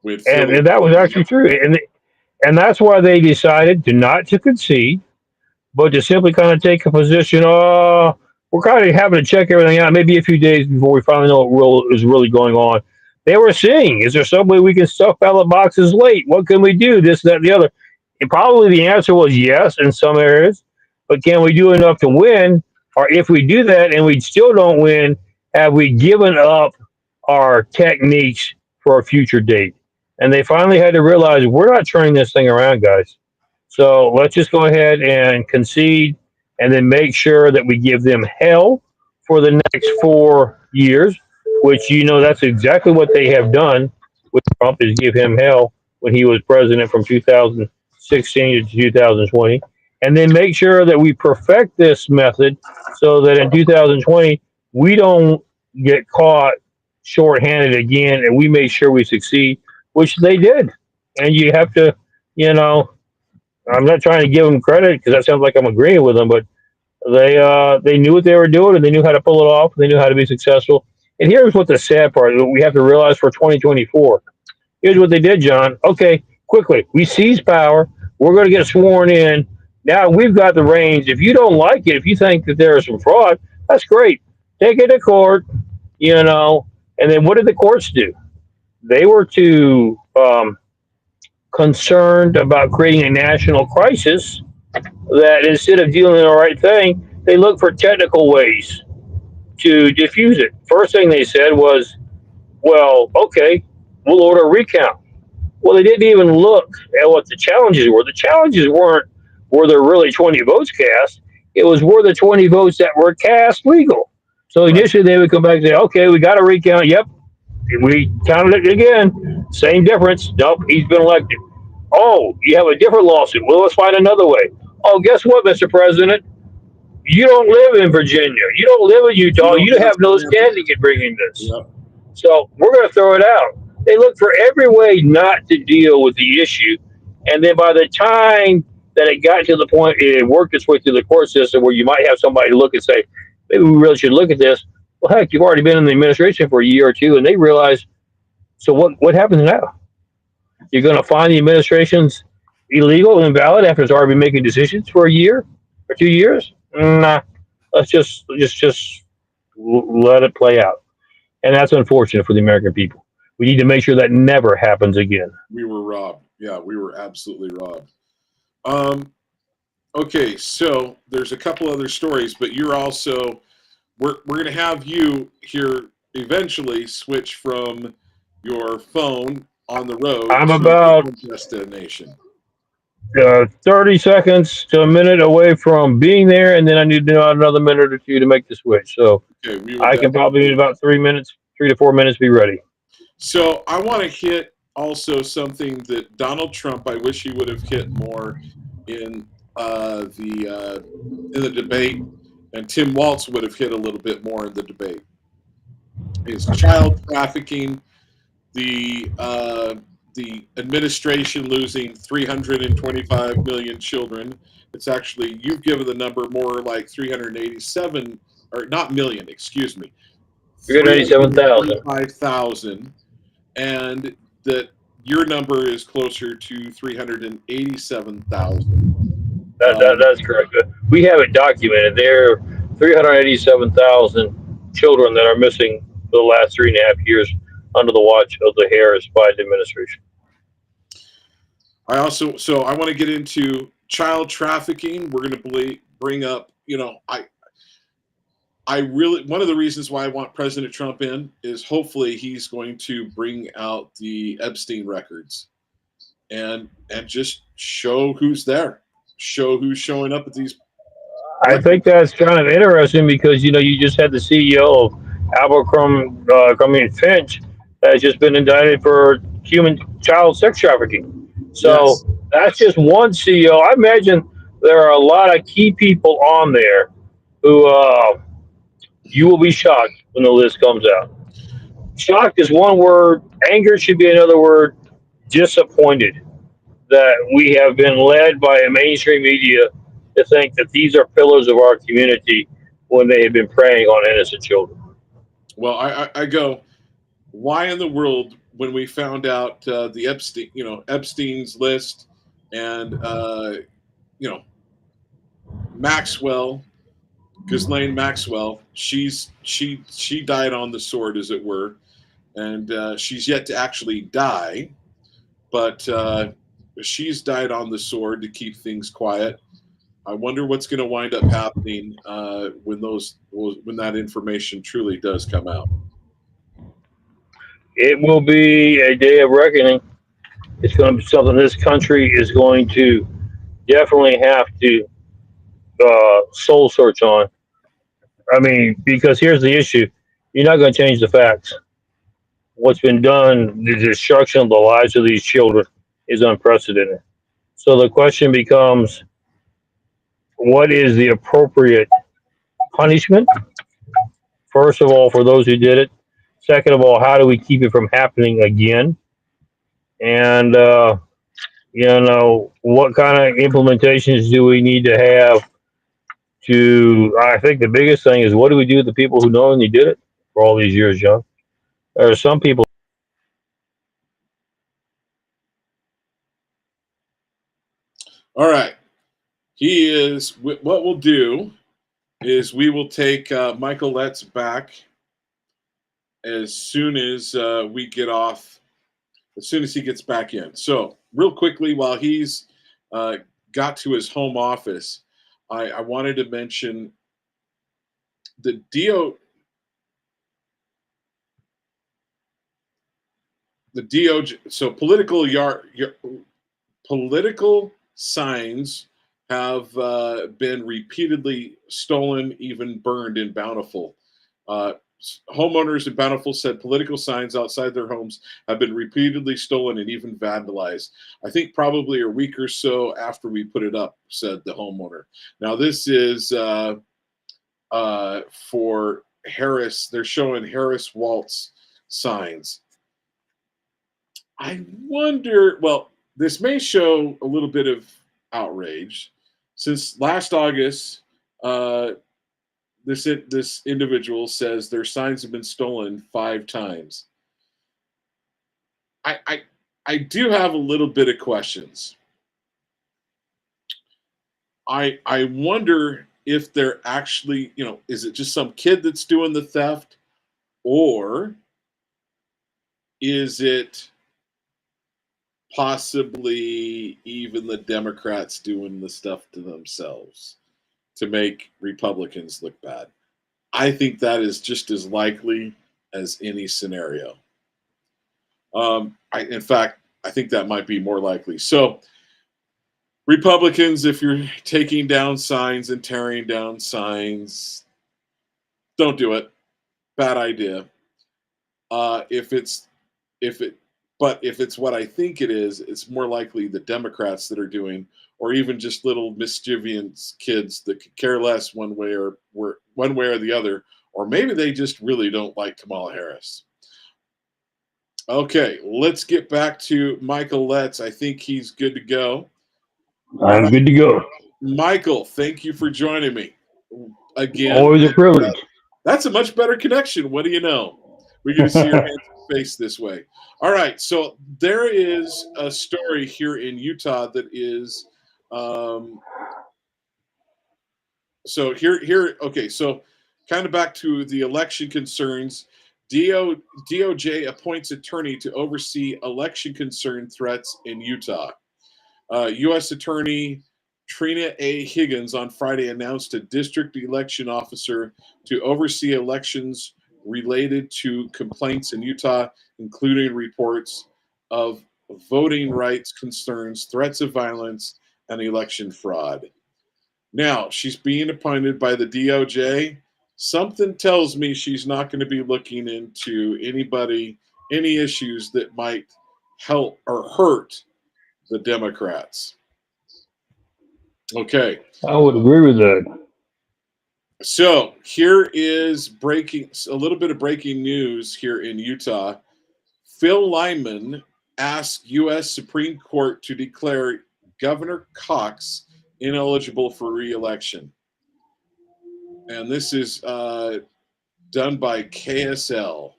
And that was actually true. And that's why they decided not to concede, but to simply kind of take a position. We're kind of having to check everything out, maybe a few days before we finally know what is really going on. They were seeing, is there some way we can stuff ballot boxes late? What can we do? This, that, and the other. And probably the answer was yes in some areas, but can we do enough to win? Or if we do that and we still don't win, have we given up our techniques for a future date? And they finally had to realize we're not turning this thing around, guys. So let's just go ahead and concede and then make sure that we give them hell for the next 4 years, which, that's exactly what they have done with Trump, is give him hell when he was president from 2016 to 2020. And then make sure that we perfect this method so that in 2020, we don't get caught shorthanded again, and we make sure we succeed, which they did. And you have to, I'm not trying to give them credit because that sounds like I'm agreeing with them, but they knew what they were doing, and they knew how to pull it off. They knew how to be successful. And here's what the sad part is: we have to realize for 2024. Here's what they did, John. Okay, quickly, we seized power. We're going to get sworn in. Now we've got the reins. If you don't like it, if you think that there is some fraud, that's great. Take it to court, And then what did the courts do? They were too concerned about creating a national crisis that instead of dealing the right thing, they looked for technical ways to diffuse it. First thing they said was, well, okay, we'll order a recount. Well, they didn't even look at what the challenges were. The challenges weren't, were there really 20 votes cast? It was, were the 20 votes that were cast legal? So initially they would come back and say, okay, we got a recount. Yep. We counted it again. Same difference. Nope, he's been elected. Oh, you have a different lawsuit. Well, let's find another way. Oh, guess what, Mr. President? You don't live in Virginia. You don't live in Utah. You have no standing in bringing this. Yep. So we're going to throw it out. They look for every way not to deal with the issue. And then by the time that it got to the point, it worked its way through the court system where you might have somebody look and say, maybe we really should look at this. Well, heck, you've already been in the administration for a year or two, and they realize, so what happens now? You're going to find the administration's illegal and invalid after it's already been making decisions for a year or 2 years? Nah, let's just let it play out. And that's unfortunate for the American people. We need to make sure that never happens again. We were robbed. Yeah, we were absolutely robbed. Okay, so there's a couple other stories, but you're also, we're going to have you here eventually switch from your phone on the road I'm to about your destination. 30 seconds to a minute away from being there, and then I need to know another minute or two to make the switch. So okay, I can probably in about 3 to 4 minutes be ready. So I want to hit also something that Donald Trump, I wish he would have hit more in the debate, and Tim Walz would have hit a little bit more in the debate. Is child trafficking, the administration losing 325 million children. It's actually, you've given the number more like 387, or not million, excuse me. 387,000. and that your number is closer to 387,000. That's correct. We have it documented. There are 387,000 children that are missing for the last 3.5 years under the watch of the Harris Biden administration. I want to get into child trafficking. We're going to bring up, I really, one of the reasons why I want President Trump in is hopefully he's going to bring out the Epstein records and just show who's there, show who's showing up at these I records. think that's kind of interesting because you just had the CEO of Abercrombie and Finch that has just been indicted for human child sex trafficking. So Yes. that's just one CEO. I imagine there are a lot of key people on there who you will be shocked when the list comes out. Shocked is one word. Anger should be another word. Disappointed that we have been led by a mainstream media to think that these are pillars of our community when they have been preying on innocent children. Well, I go, why in the world, when we found out the Epstein's list and, Maxwell, Ghislaine Maxwell, she died on the sword, as it were, and she's yet to actually die, but she's died on the sword to keep things quiet. I wonder what's going to wind up happening when that information truly does come out. It will be a day of reckoning. It's going to be something this country is going to definitely have to soul search on. I mean, because here's the issue: you're not going to change the facts. What's been done, the destruction of the lives of these children, is unprecedented. So the question becomes, what is the appropriate punishment? First of all, for those who did it. Second of all, how do we keep it from happening again? And what kind of implementations do we need to have to? I think the biggest thing is, what do we do with the people who knowingly did it for all these years, John? There are some people. All right. What we'll do is we will take Michael Letts back as soon as we get off, as soon as he gets back in. So real quickly, while he's got to his home office, I wanted to mention the DOJ. So political signs have been repeatedly stolen, even burned in Bountiful. Homeowners in Bountiful said political signs outside their homes have been repeatedly stolen and even vandalized. I think probably a week or so after we put it up, said the homeowner. Now, this is for Harris. They're showing Harris Waltz signs. I wonder, well, this may show a little bit of outrage. Since last August, this individual says their signs have been stolen 5 times. I do have a little bit of questions. I wonder if they're actually, is it just some kid that's doing the theft, or is it possibly even the Democrats doing the stuff to themselves to make Republicans look bad? I think that is just as likely as any scenario. In fact, I think that might be more likely. So, Republicans, if you're taking down signs and tearing down signs, don't do it. Bad idea. If it's what I think it is, it's more likely the Democrats that are doing, or even just little mischievous kids that could care less one way or the other, or maybe they just really don't like Kamala Harris. Okay, let's get back to Michael Letts. I think he's good to go. I'm good to go. Michael, thank you for joining me again. Always a privilege. That's a much better connection. What do you know? We get to see your handsome face this way. All right, so there is a story here in Utah that is, so here. Okay, so kind of back to the election concerns. DOJ appoints attorney to oversee election concern threats in Utah. U.S. Attorney Trina A. Higgins on Friday announced a district election officer to oversee elections related to complaints in Utah, including reports of voting rights concerns, threats of violence, and election fraud. Now, she's being appointed by the DOJ. Something tells me she's not going to be looking into any issues that might help or hurt the Democrats. Okay. I would agree with that. So here is a little bit of breaking news here in Utah. Phil Lyman asked U.S. Supreme Court to declare Governor Cox ineligible for re-election. And this is done by KSL.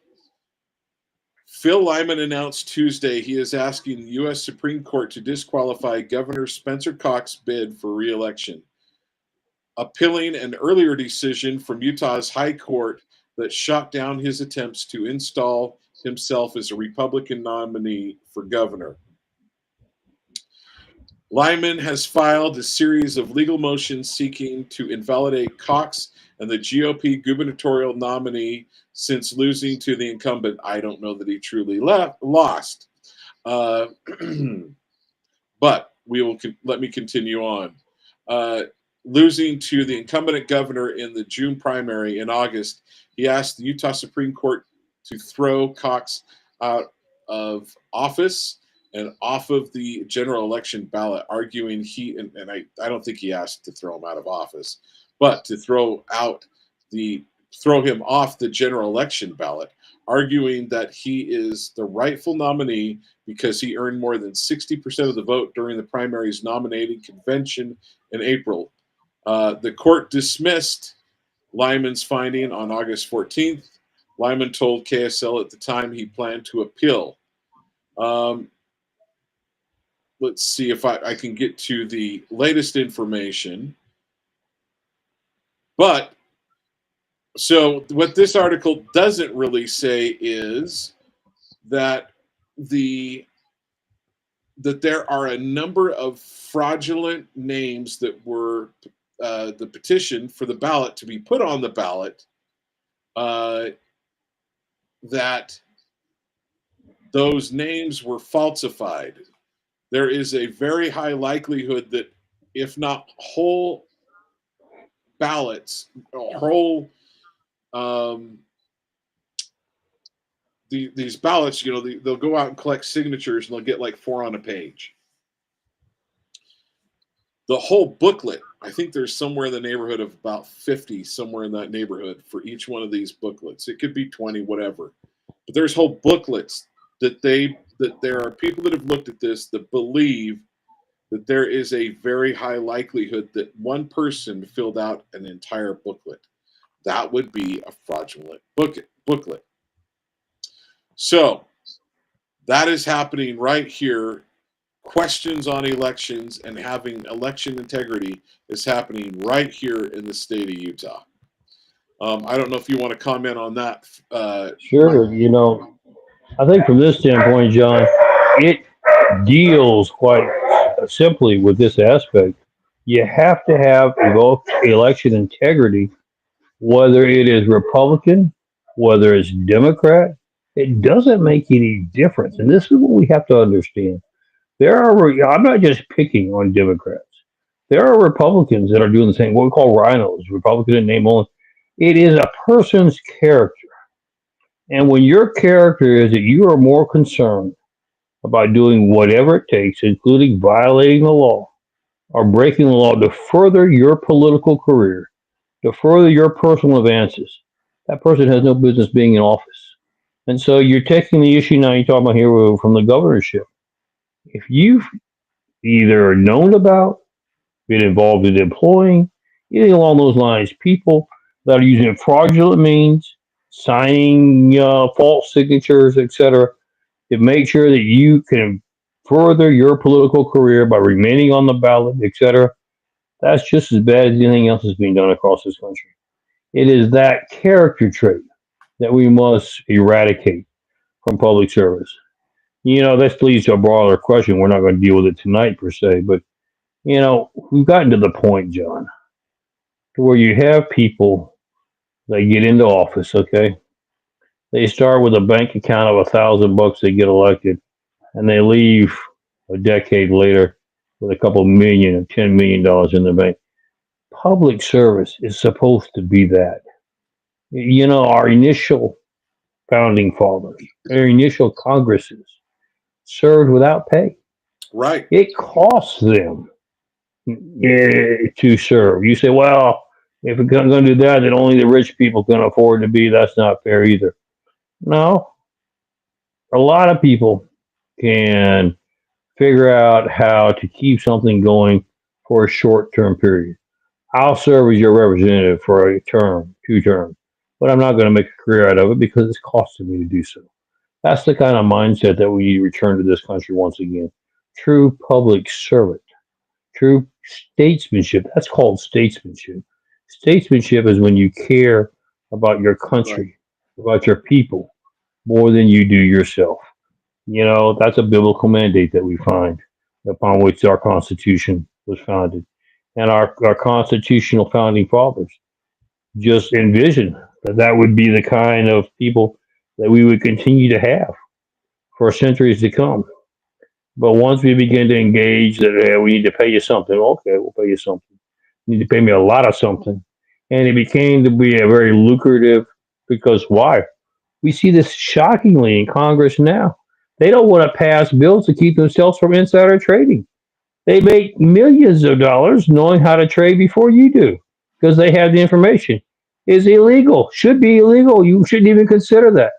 Phil Lyman announced Tuesday he is asking the U.S. Supreme Court to disqualify Governor Spencer Cox's bid for re-election, appealing an earlier decision from Utah's High Court that shot down his attempts to install himself as a Republican nominee for governor. Lyman has filed a series of legal motions seeking to invalidate Cox and the GOP gubernatorial nominee since losing to the incumbent. I don't know that he truly lost. But let me continue on. Losing to the incumbent governor in the June primary in August, he asked the Utah Supreme Court to throw Cox out of office and off of the general election ballot, arguing I don't think he asked to throw him out of office, but to throw him off the general election ballot, arguing that he is the rightful nominee because he earned more than 60% of the vote during the primary's nominating convention in April. The court dismissed Lyman's finding on August 14th. Lyman told KSL at the time he planned to appeal. Let's see if I can get to the latest information. But so what this article doesn't really say is that there are a number of fraudulent names that were the petition for the ballot to be put on the ballot, that those names were falsified. There is a very high likelihood that if not whole ballots, these ballots, they'll go out and collect signatures and they'll get like 4 on a page. The whole booklet, I think there's somewhere in the neighborhood of about 50, somewhere in that neighborhood for each one of these booklets. It could be 20, whatever. But there's whole booklets that there are people that have looked at this that believe that there is a very high likelihood that one person filled out an entire booklet. That would be a fraudulent booklet. So that is happening right here. Questions on elections and having election integrity is happening right here in the state of Utah. I don't know if you want to comment on that. Sure. I think from this standpoint, John, it deals quite simply with this aspect. You have to have election integrity, whether it is Republican, whether it's Democrat. It doesn't make any difference. And this is what we have to understand. I'm not just picking on Democrats. There are Republicans that are doing the same, what we call rhinos, Republican in name only. It is a person's character. And when your character is that you are more concerned about doing whatever it takes, including violating the law or breaking the law to further your political career, to further your personal advances, that person has no business being in office. And so you're taking the issue now you're talking about here from the governorship. If you've either known about, been involved in employing, anything along those lines, people that are using fraudulent means signing false signatures, etc., to make sure that you can further your political career by remaining on the ballot, etc. That's just as bad as anything else that's being done across this country. It is that character trait that we must eradicate from public service. This leads to a broader question. We're not going to deal with it tonight per se, but we've gotten to the point, John, to where you have people that get into office. Okay, they start with a bank account of $1,000, they get elected, and they leave a decade later with a couple million or $10 million in the bank. Public service is supposed to be that. Our initial founding fathers, our initial Congresses served without pay. Right. It costs them to serve. You say, well, if we're going to do that, then only the rich people can afford to be. That's not fair either. No, a lot of people can figure out how to keep something going for a short term period. I'll serve as your representative for a term, 2 terms, but I'm not going to make a career out of it because it's costing me to do so. That's the kind of mindset that we need to return to this country once again. True public servant, true statesmanship. That's called statesmanship. Statesmanship is when you care about your Right. country, about your people, more than you do yourself. That's a biblical mandate that we find upon which our Constitution was founded. And our constitutional founding fathers just envisioned that that would be the kind of people that we would continue to have for centuries to come. But once we begin to engage that we need to pay you something, okay, we'll pay you something. You need to pay me a lot of something. And it became to be a very lucrative because why? We see this shockingly in Congress now. They don't want to pass bills to keep themselves from insider trading. They make millions of dollars knowing how to trade before you do because they have the information. It's illegal, should be illegal. You shouldn't even consider that.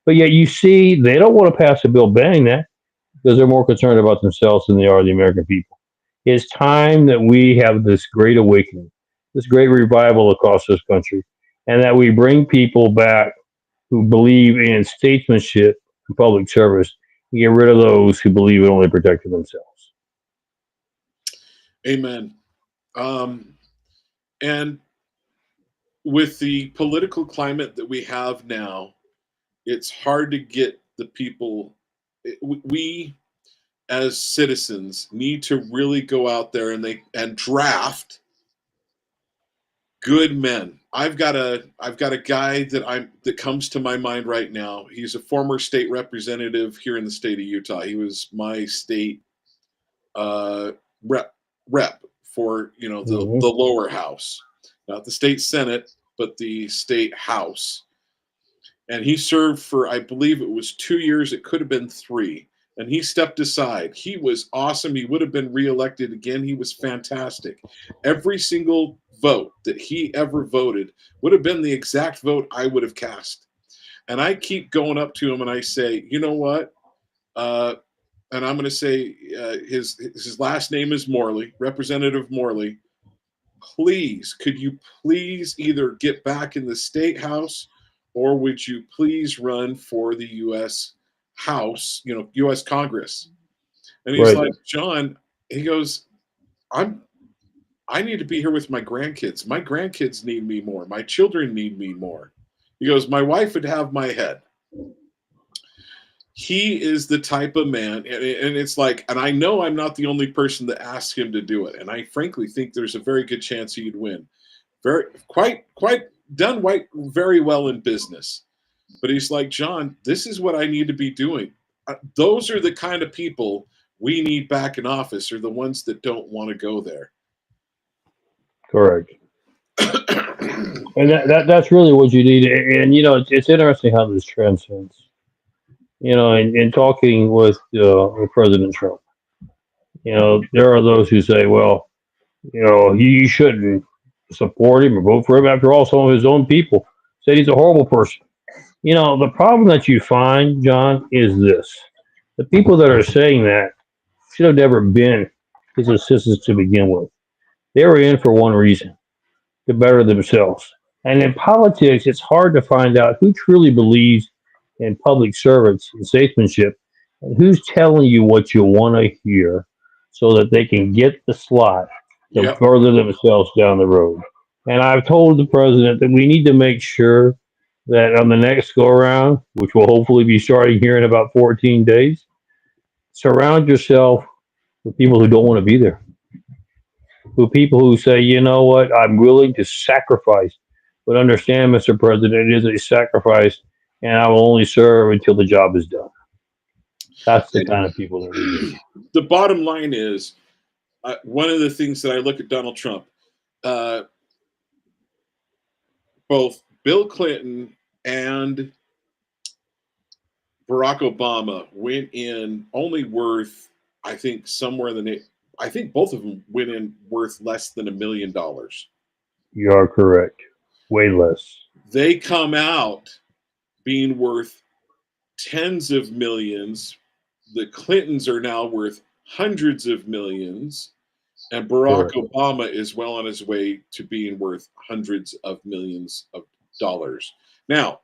But yet you see, they don't want to pass a bill banning that because they're more concerned about themselves than they are the American people. It's time that we have this great awakening, this great revival across this country, and that we bring people back who believe in statesmanship and public service and get rid of those who believe in only protecting themselves. Amen. And with the political climate that we have now, it's hard to get the people. We as citizens need to really go out there and draft good men. I've got a guy that comes to my mind right now. He's a former state representative here in the state of Utah. He was my state uh, rep for the Mm-hmm. lower house, not the state senate, but the state house. And he served for, I believe it was 2 years. It could have been three. And he stepped aside. He was awesome. He would have been reelected again. He was fantastic. Every single vote that he ever voted would have been the exact vote I would have cast. And I keep going up to him and I say, you know what? And I'm going to say his last name is Morley, Representative Morley. Please, could you please either get back in the state house or would you please run for the U.S. House, U.S. Congress? And he's Right. like, John, he goes, I'm I need to be here with my grandkids. My grandkids need me more. My children need me more. He goes, my wife would have my head. He is the type of man, and it's like, and I know I'm not the only person that asked him to do it, and I frankly think there's a very good chance he'd win. Quite done very well in business, but he's like, John, this is what I need to be doing. Those are the kind of people we need back in office, are the ones that don't want to go there. Correct. And that's really what you need. And it's interesting how this transcends. In talking with President Trump, there are those who say, well, you shouldn't support him or vote for him. After all, some of his own people said he's a horrible person. The problem that you find, John, is this: the people that are saying that should have never been his assistants to begin with. They were in for one reason: to better themselves. And in politics, it's hard to find out who truly believes in public servants and statesmanship and who's telling you what you want to hear so that they can get the slot to Yep. further themselves down the road. And I've told the president that we need to make sure that on the next go around, which will hopefully be starting here in about 14 days, surround yourself with people who don't want to be there, with people who say, you know what, I'm willing to sacrifice, but understand, Mr. President, it is a sacrifice, and I will only serve until the job is done. That's the kind of people that we need. The bottom line is one of the things that I look at Donald Trump, uh, both Bill Clinton and Barack Obama went in only worth, I think, somewhere in the I think both of them went in worth less than $1 million. You are correct. Way less. They come out being worth tens of millions. The Clintons are now worth hundreds of millions, and Barack Correct. Obama is well on his way to being worth hundreds of millions of dollars. Now,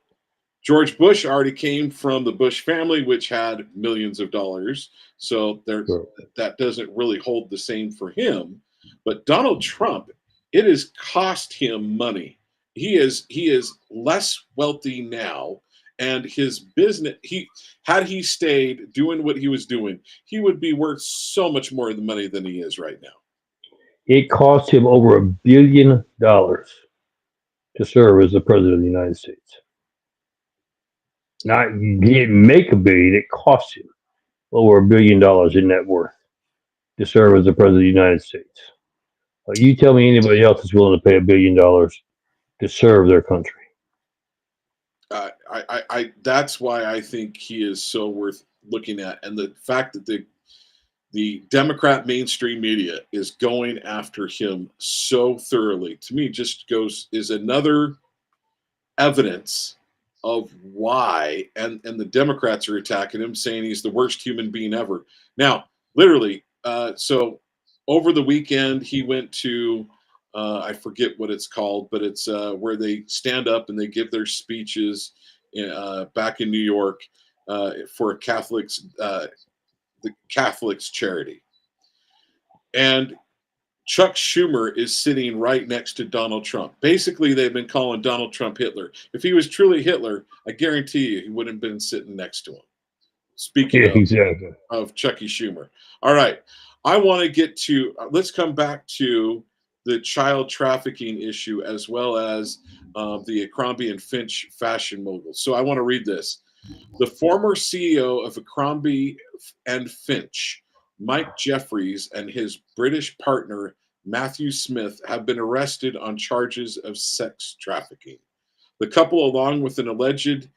George Bush already came from the Bush family, which had millions of dollars. So there, Correct. that doesn't really hold the same for him. But Donald Trump, it has cost him money. He is less wealthy now, and his business. Had he stayed doing what he was doing, he would be worth so much more money than he is right now. It cost him over $1 billion to serve as the president of the United States. Not he didn't make $1 billion; it cost him over $1 billion in net worth to serve as the president of the United States. You tell me anybody else is willing to pay $1 billion to serve their country. That's why I think he is so worth looking at, and the fact that the Democrat mainstream media is going after him so thoroughly, to me, just is another evidence of why, and the Democrats are attacking him, saying he's the worst human being ever. Now, literally, so over the weekend he went to I forget what it's called, but it's where they stand up and they give their speeches back in New York for a the Catholics charity, and Chuck Schumer is sitting right next to Donald Trump. Basically, they've been calling Donald Trump Hitler. If he was truly Hitler, I guarantee you he wouldn't have been sitting next to him. Speaking Yeah, exactly. of Chucky Schumer. All right. I want to get to, let's come back to the child trafficking issue as well as the Abercrombie and Finch fashion mogul. So I want to read this. The former CEO of Abercrombie and Finch, Mike Jeffries, and his British partner, Matthew Smith, have been arrested on charges of sex trafficking. The couple, along with an alleged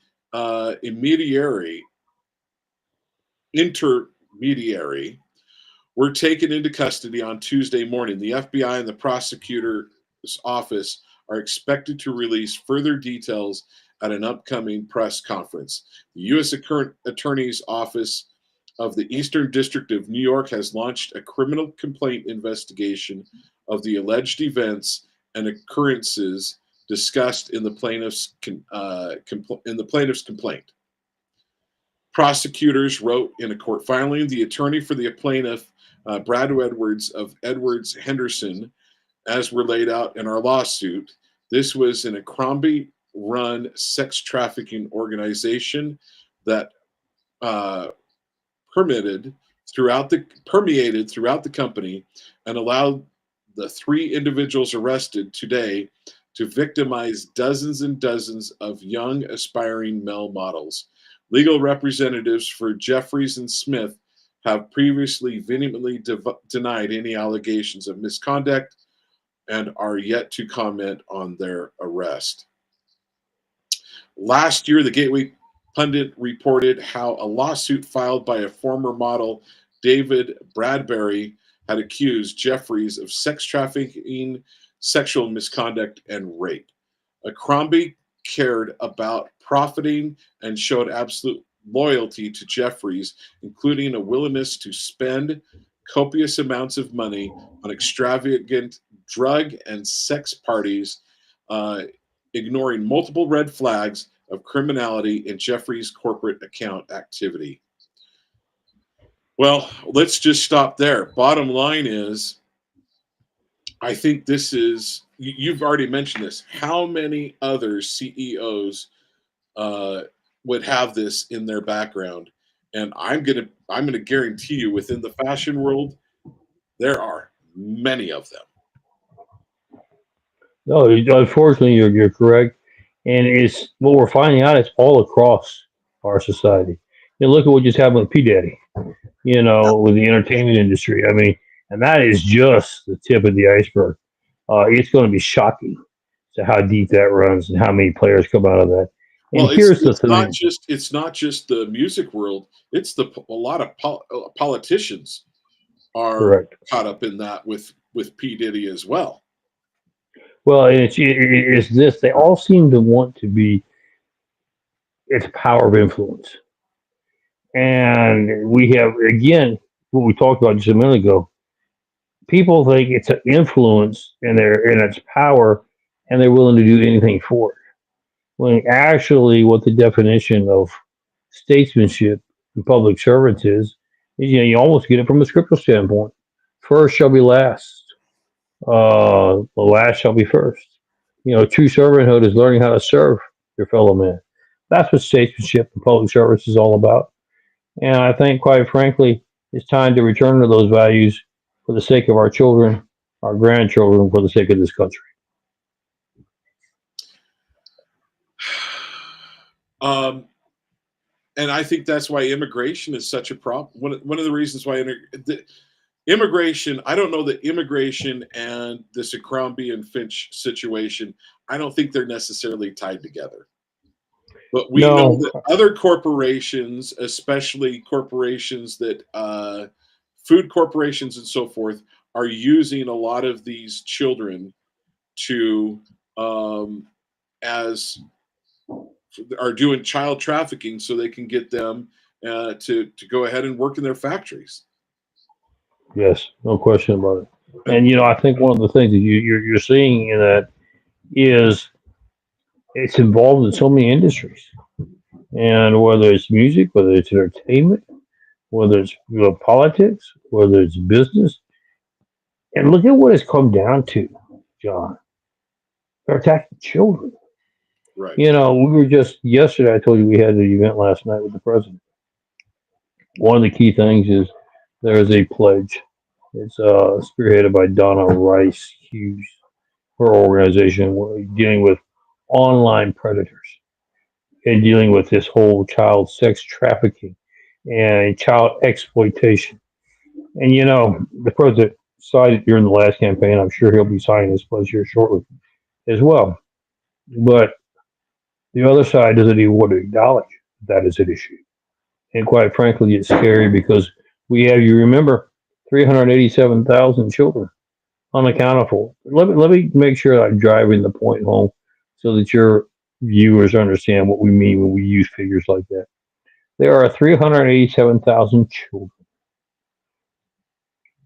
intermediary, were taken into custody on Tuesday morning. The FBI and the prosecutor's office are expected to release further details at an upcoming press conference. The U.S. Attorney's Office of the Eastern District of New York has launched a criminal complaint investigation of the alleged events and occurrences discussed in the plaintiff's complaint. Prosecutors wrote in a court filing, the attorney for the plaintiff, Brad Edwards of Edwards Henderson, as were laid out in our lawsuit. This was an Abercrombie-run sex trafficking organization that permeated throughout the company and allowed the 3 individuals arrested today to victimize dozens and dozens of young aspiring male models. Legal representatives for Jeffries and Smith have previously vehemently denied any allegations of misconduct and are yet to comment on their arrest. Last year, the Gateway Pundit reported how a lawsuit filed by a former model, David Bradbury, had accused Jeffries of sex trafficking, sexual misconduct, and rape. Abercrombie cared about profiting and showed absolute loyalty to Jeffries, including a willingness to spend copious amounts of money on extravagant drug and sex parties ignoring multiple red flags of criminality in Jeffrey's corporate account activity. Well, let's just stop there. Bottom line is, I think this is, you've already mentioned this. How many other CEOs would have this in their background? And I'm gonna guarantee you, within the fashion world, there are many of them. No, unfortunately, you're correct, and it's what we're finding out. It's all across our society. You know, look at what just happened with P Daddy. You know, with the entertainment industry. I mean, and that is just the tip of the iceberg. It's going to be shocking to how deep that runs and how many players come out of that. And Well, it's here's the it's not thing. just it's not just the music world. It's a lot of politicians are Correct. caught up in that with P Diddy as well. Well, and it's this. They all seem to want to be. It's power of influence, and we have again what we talked about just a minute ago. People think it's an influence and their and its power, and they're willing to do anything for it. When actually, what the definition of statesmanship and public servants is you know you almost get it from a scriptural standpoint. First shall be last. The last shall be first. You know, true servanthood is learning how to serve your fellow man. That's what statesmanship and public service is all about. And I think, quite frankly, it's time to return to those values for the sake of our children, our grandchildren, for the sake of this country. Um, and I think that's why immigration is such a problem. One of the reasons why immigration, I don't know that immigration and this Akromby and Finch situation, I don't think they're necessarily tied together. But we know No, that other corporations, especially corporations that food corporations and so forth, are using a lot of these children to as are doing child trafficking so they can get them to go ahead and work in their factories. yes, no question about it. And And you know, I think one of the things that you're seeing in that is it's involved in so many industries, and whether it's music, whether it's entertainment, whether it's you know, politics, whether it's business, and look at what it's come down to, John. They're attacking children. right, You know, we were just yesterday. I told you we had an event last night with the president. One of the key things is there is a pledge. It's spearheaded by Donna Rice Hughes, her organization, dealing with online predators and dealing with this whole child sex trafficking and child exploitation. And you know, the president signed it during the last campaign. I'm sure he'll be signing this pledge here shortly as well. But the other side doesn't even want to acknowledge that is an issue. And quite frankly, it's scary because we have, you remember, 387,000 children unaccounted for. Let me make sure I'm driving the point home so that your viewers understand what we mean when we use figures like that. There are 387,000 children.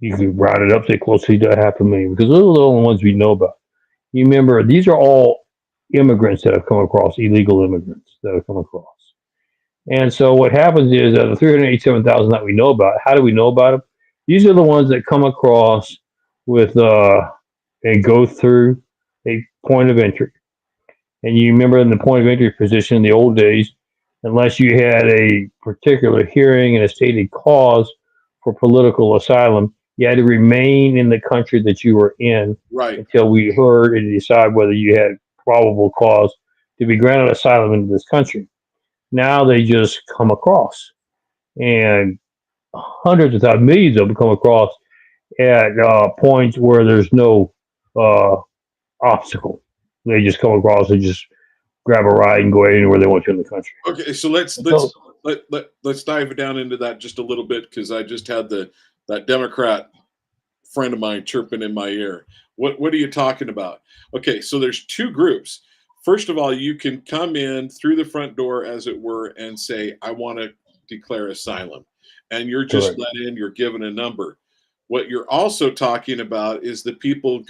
You can round it up, say closely to 500,000, because those are the only ones we know about. You remember, these are all immigrants that have come across, illegal immigrants that have come across. And so what happens is the 387,000 that we know about, how do we know about them? These are the ones that come across with and go through a point of entry. And you remember in the point of entry position in the old days, unless you had a particular hearing and a stated cause for political asylum, you had to remain in the country that you were in right. until we heard and decide whether you had probable cause to be granted asylum in this country. Now they just come across, and hundreds of thousands, millions of them come across at points where there's no uh, obstacle. They just come across and just grab a ride and go anywhere they want to in the country. Okay, so let's So, let's dive down into that just a little bit because I just had that Democrat friend of mine chirping in my ear. What are you talking about? Okay, so there's two groups. First of all, you can come in through the front door, as it were, and say, I want to declare asylum. And you're just correct. let in, you're given a number. What you're also talking about is the people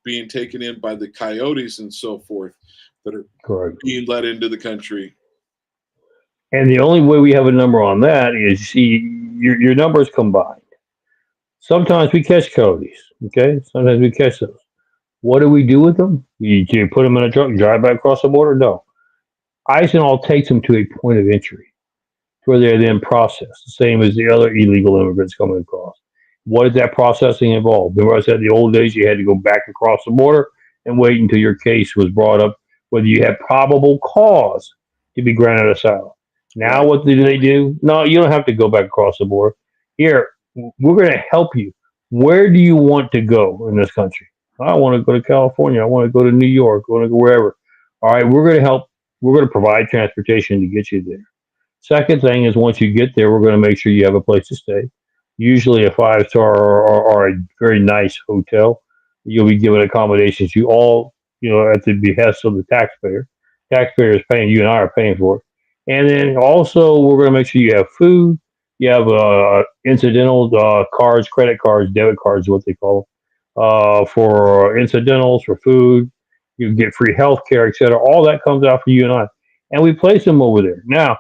being taken in by the coyotes and so forth. that are Correct. being let into the country. And the only way we have a number on that is, see, your numbers combined. Sometimes we catch coyotes, okay? Sometimes we catch those. What do we do with them? Do you put them in a truck and drive back across the border? No. Eisenhower takes them to a point of entry where they're then processed, the same as the other illegal immigrants coming across. What does that processing involve? Remember I said in the old days you had to go back across the border and wait until your case was brought up, whether you had probable cause to be granted asylum. Now Right. what do they do? No, you don't have to go back across the border. Here, we're going to help you. Where do you want to go in this country? I want to go to California. I want to go to New York. I want to go wherever. All right, we're going to help. We're going to provide transportation to get you there. Second thing is once you get there, we're going to make sure you have a place to stay. Usually a 5-star or a very nice hotel. You'll be given accommodations. You all, at the behest of the taxpayer. Taxpayer is paying. You and I are paying for it. And then also we're going to make sure you have food. You have incidental cards, credit cards, debit cards, what they call them, for incidentals, for food. You get free health care, etc. All that comes out for you and I. And we place them over there. Now,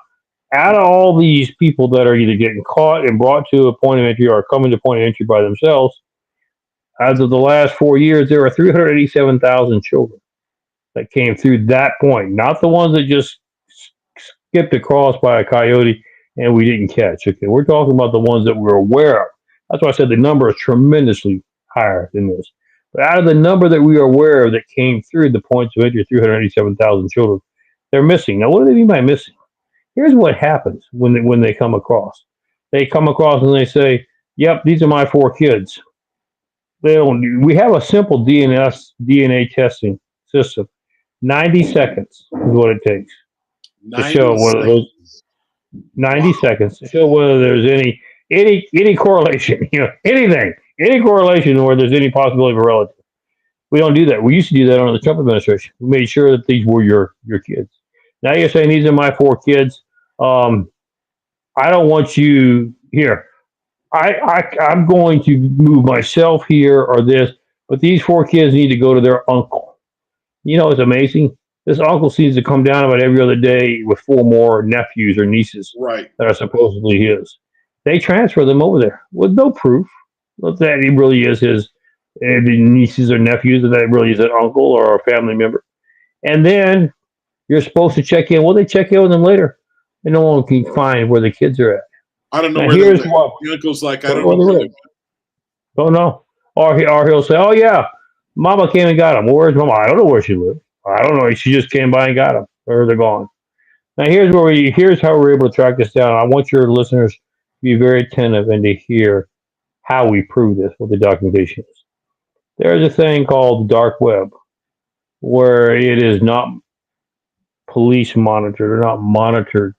out of all these people that are either getting caught and brought to a point of entry or coming to point of entry by themselves, as of the last 4 years, there are 387,000 children that came through that point, not the ones that just skipped across by a coyote and we didn't catch. Okay, we're talking about the ones that we're aware of. That's why I said the number is tremendously higher than this. But out of the number that we are aware of that came through the points of entry, 387,000 children, they're missing. Now, what do they mean by missing? Here's what happens when they come across. They come across and they say, "Yep, these are my 4 kids." They don't. We have a simple DNA testing system. 90 seconds is what it takes to 90 show whether those seconds. 90 Wow. seconds to show whether there's any correlation. Any correlation where there's any possibility of a relative. We don't do that. We used to do that under the Trump administration. We made sure that these were your kids. Now you're saying these are my 4 kids. I don't want you here. I'm going to move myself here or this, but these 4 kids need to go to their uncle. It's amazing. This uncle seems to come down about every other day with 4 more nephews or nieces Right. that are supposedly his. They transfer them over there with no proof that he really is his nieces or nephews, that it really is an uncle or a family member. And then you're supposed to check in. Well, they check in with them later, and no one can find where the kids are at. I don't know Now, where they here's live. what. The uncle's like, I Where don't know they where they live. Don't know. Or he'll say, "Oh yeah, Mama came and got them." Well, where's Mama? I don't know where she lives. I don't know. She just came by and got them, or they're gone. Now here's how we're able to track this down. I want your listeners to be very attentive and to hear how we prove this, what the documentation is. There's a thing called the dark web, where it is not police monitored or not monitored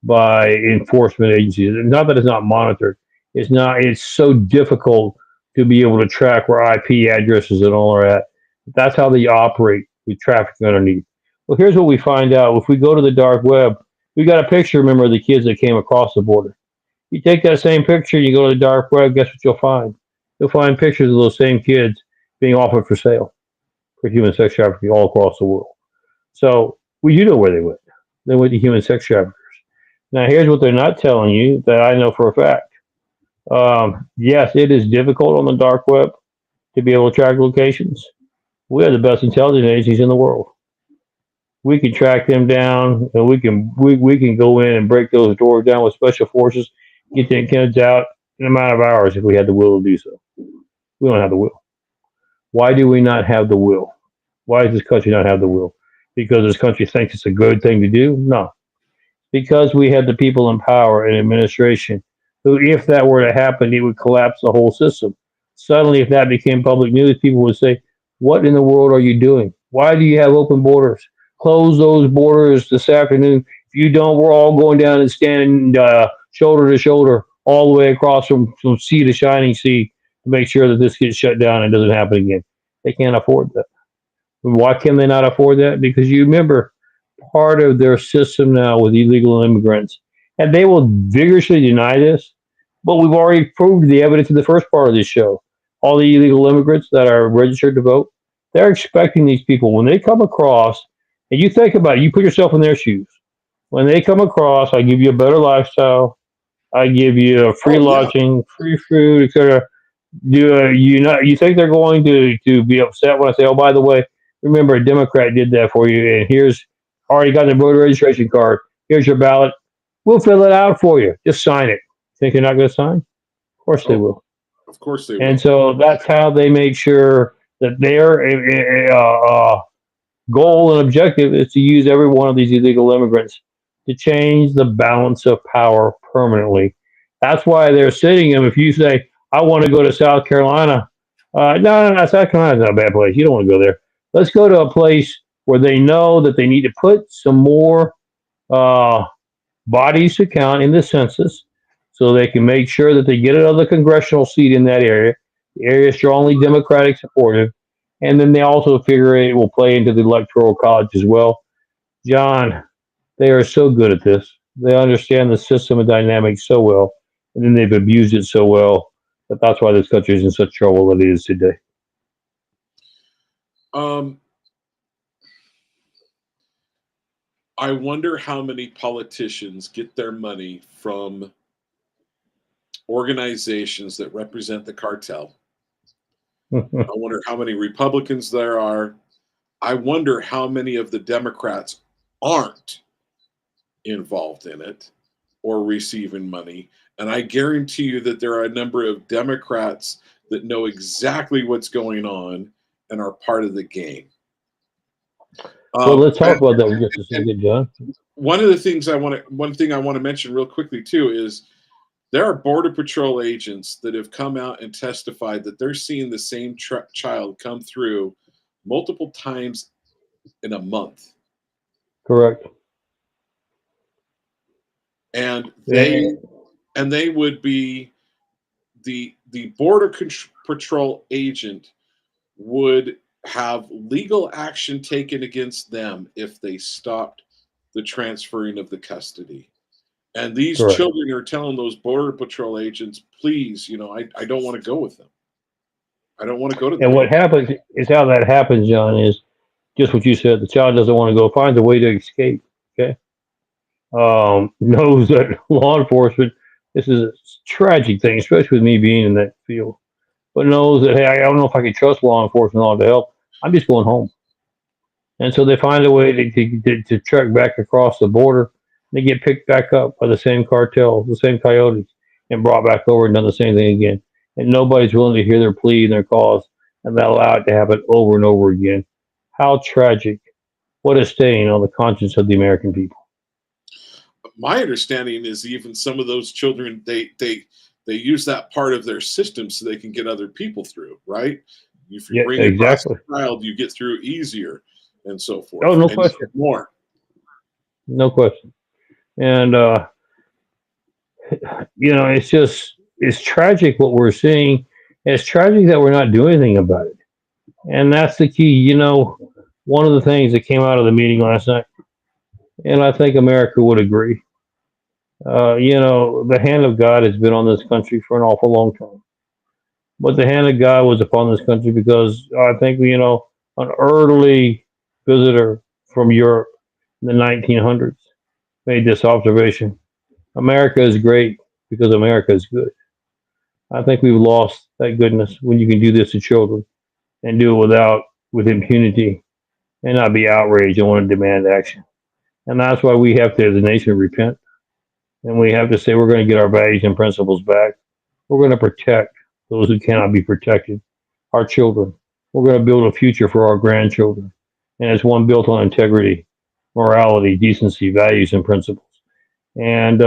by enforcement agencies. Not that it's not monitored. It's not. It's so difficult to be able to track where IP addresses and all are at. That's how they operate with traffic underneath. Well, here's what we find out. If we go to the dark web, we got a picture, remember, of the kids that came across the border. You take that same picture, you go to the dark web, guess what you'll find? You'll find pictures of those same kids being offered for sale for human sex trafficking all across the world. So we do know where they went. They went to human sex traffickers. Now, here's what they're not telling you that I know for a fact. Yes, it is difficult on the dark web to be able to track locations. We have the best intelligence agencies in the world. We can track them down, and we can go in and break those doors down with special forces, get the kids out in a matter of hours if we had the will to do so. We don't have the will. Why do we not have the will? Why does this country not have the will? Because this country thinks it's a good thing to do? No. Because we had the people in power and administration who, if that were to happen, it would collapse the whole system. Suddenly, if that became public news, people would say, "What in the world are you doing? Why do you have open borders? Close those borders this afternoon. If you don't, we're all going down and standing shoulder to shoulder all the way across from sea to shining sea to make sure that this gets shut down and doesn't happen again." They can't afford that. Why can they not afford that? Because you remember, part of their system now with illegal immigrants, and they will vigorously deny this, but we've already proved the evidence in the first part of this show. All the illegal immigrants that are registered to vote, they're expecting these people, when they come across And you think about it, you put yourself in their shoes. When they come across, I give you a better lifestyle. I give you free Oh yeah, lodging, free food, etc. Do you think they're going to be upset when I say, oh, by the way, remember a Democrat did that for you, and here's already got the voter registration card. Here's your ballot. We'll fill it out for you. Just sign it. Think you're not going to sign? Of course they oh, will. of course they And will. so that's how they make sure that their goal and objective is to use every one of these illegal immigrants to change the balance of power permanently. That's why they're sitting them. If you say, I want to go to South Carolina, no, South Carolina's not a bad place. You don't want to go there. Let's go to a place where they know that they need to put some more uh, bodies to count in the census so they can make sure that they get another congressional seat in that area. The area is strongly Democratic supportive. And then they also figure it will play into the electoral college as well. John, they are so good at this. They understand the system and dynamics so well. And then they've abused it so well that that's why this country is in such trouble that it is today. Um, I wonder how many politicians get their money from organizations that represent the cartel. I wonder how many Republicans there are. I wonder how many of the Democrats aren't involved in it or receiving money. And I guarantee you that there are a number of Democrats that know exactly what's going on and are part of the game. Well, let's talk And, about that for just a and second, John. one thing I want to mention real quickly too is there are Border Patrol agents that have come out and testified that they're seeing the same child come through multiple times in a month. Correct. And Yeah. they would be the Border Patrol agent would have legal action taken against them if they stopped the transferring of the custody. And these Correct. children are telling those Border Patrol agents, please, I don't want to go with them. I don't want to go to the And what base. happens is how that happens, John, is just what you said. The child doesn't want to go, finds a way to escape. Okay. Knows that law enforcement, this is a tragic thing, especially with me being in that field, but knows that, hey, I don't know if I can trust law enforcement all to help. I'm just going home. And so they find a way to trek back across the border. They get picked back up by the same cartel, the same coyotes, and brought back over and done the same thing again. And nobody's willing to hear their plea and their cause, and they allow it to happen over and over again. How tragic. What a stain on the conscience of the American people. My understanding is even some of those children they use that part of their system so they can get other people through, right? If you Yeah, bring across exactly. a child, you get through easier and so Oh, forth, no and you question. get more. No question. And, it's tragic what we're seeing. It's tragic that we're not doing anything about it. And that's the key. One of the things that came out of the meeting last night, and I think America would agree, the hand of God has been on this country for an awful long time. But the hand of God was upon this country because I think, an early visitor from Europe in the 1900s made this observation. America is great because America is good. I think we've lost that goodness when you can do this to children and do it with impunity and not be outraged and want to demand action. And that's why we have to, as a nation, repent. And we have to say we're going to get our values and principles back. We're going to protect those who cannot be protected, our children. We're going to build a future for our grandchildren. And it's one built on integrity, morality, decency, values, and principles. And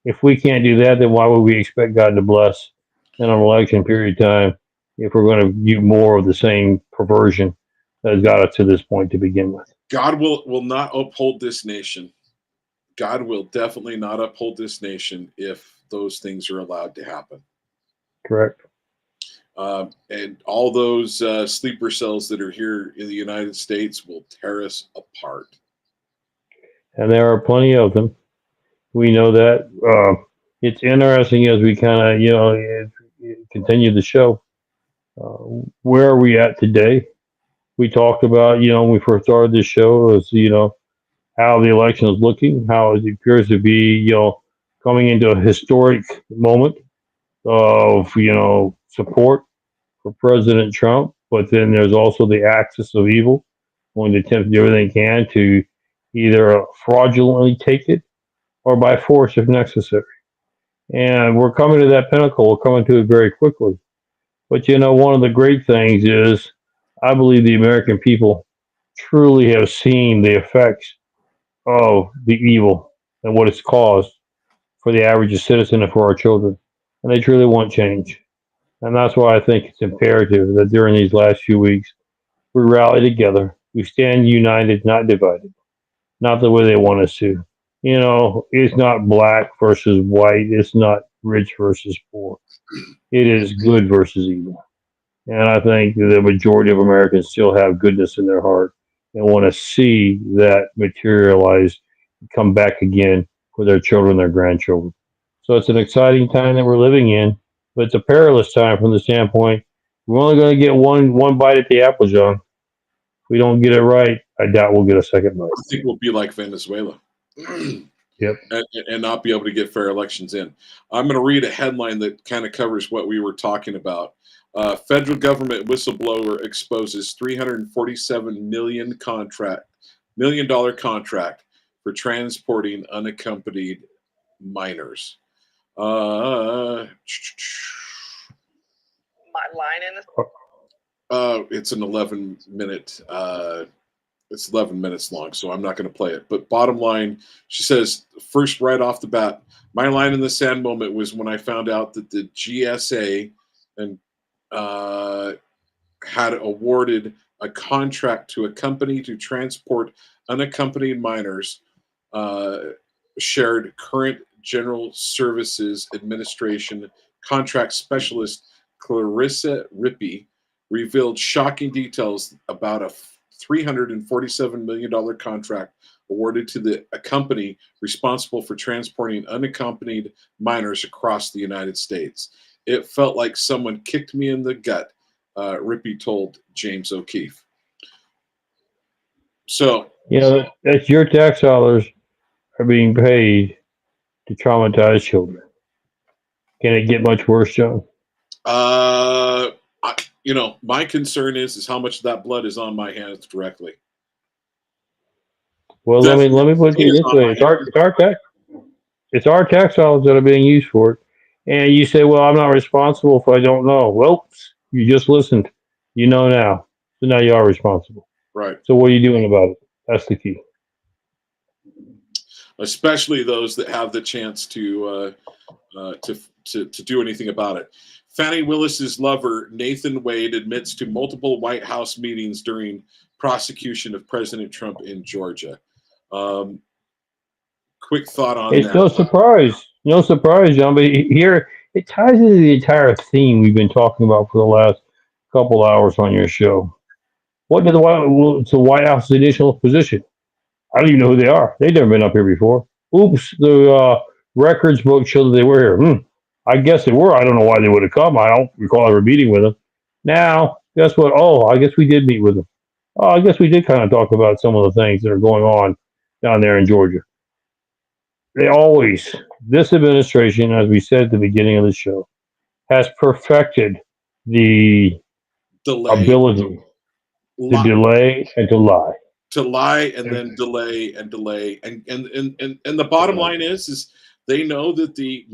if we can't do that, then why would we expect God to bless in an election period of time if we're going to view more of the same perversion that has got us to this point to begin with? God will not uphold this nation. God will definitely not uphold this nation if those things are allowed to happen. Correct. And all those sleeper cells that are here in the United States will tear us apart. And there are plenty of them. We know that. It's interesting as we kind of, continue the show. Where are we at today? We talked about, when we first started this show, is, how the election is looking, how it appears to be, coming into a historic moment of, support for President Trump. But then there's also the axis of evil going to attempt to do everything it can to either fraudulently take it or by force if necessary. And we're coming to that pinnacle. We're coming to it very quickly. But one of the great things is I believe the American people truly have seen the effects of the evil and what it's caused for the average citizen and for our children. And they truly want change. And that's why I think it's imperative that during these last few weeks, we rally together. We stand united, not divided, not the way they want us to. It's not black versus white. It's not rich versus poor. It is good versus evil. And I think the majority of Americans still have goodness in their heart and want to see that materialize, come back again for their children, their grandchildren. So it's an exciting time that we're living in, but it's a perilous time from the standpoint we're only going to get one bite at the apple, John. If we don't get it right, I doubt we'll get a second bite. I think we'll be like Venezuela. Yep. And not be able to get fair elections in. I'm going to read a headline that kind of covers what we were talking about. Federal government whistleblower exposes $347 million contract for transporting unaccompanied minors. My line in this. It's an 11-minute. It's 11 minutes long, so I'm not going to play it. But bottom line, she says, first right off the bat, my line in the sand moment was when I found out that the GSA and had awarded a contract to a company to transport unaccompanied minors. Shared current General Services Administration contract specialist Clarissa Rippey revealed shocking details about a $347 million contract awarded to a company responsible for transporting unaccompanied minors across the United States. It felt like someone kicked me in the gut, Rippey told James O'Keefe. So, that's your tax dollars are being paid to traumatize children. Can it get much worse, John? My concern is how much of that blood is on my hands directly. Well, let me put it this way: it's our tax dollars that are being used for it. And you say, "Well, I'm not responsible if I don't know." Well, you just listened. You know now, so now you are responsible. Right. So what are you doing about it? That's the key. Especially those that have the chance to do anything about it. Fannie Willis's lover, Nathan Wade, admits to multiple White House meetings during prosecution of President Trump in Georgia. Quick thought on It's that. no surprise, John. But here it ties into the entire theme we've been talking about for the last couple hours on your show. What did the White House's initial position? I don't even know who they are. They've never been up here before. Oops, the records book showed that they were here. I guess they were. I don't know why they would have come. I don't recall ever meeting with them. Now, guess what? Oh, I guess we did meet with them. Oh, I guess we did kind of talk about some of the things that are going on down there in Georgia. This administration, as we said at the beginning of the show, has perfected the ability to delay and to lie. To lie and then delay and delay. And the bottom line is they know that the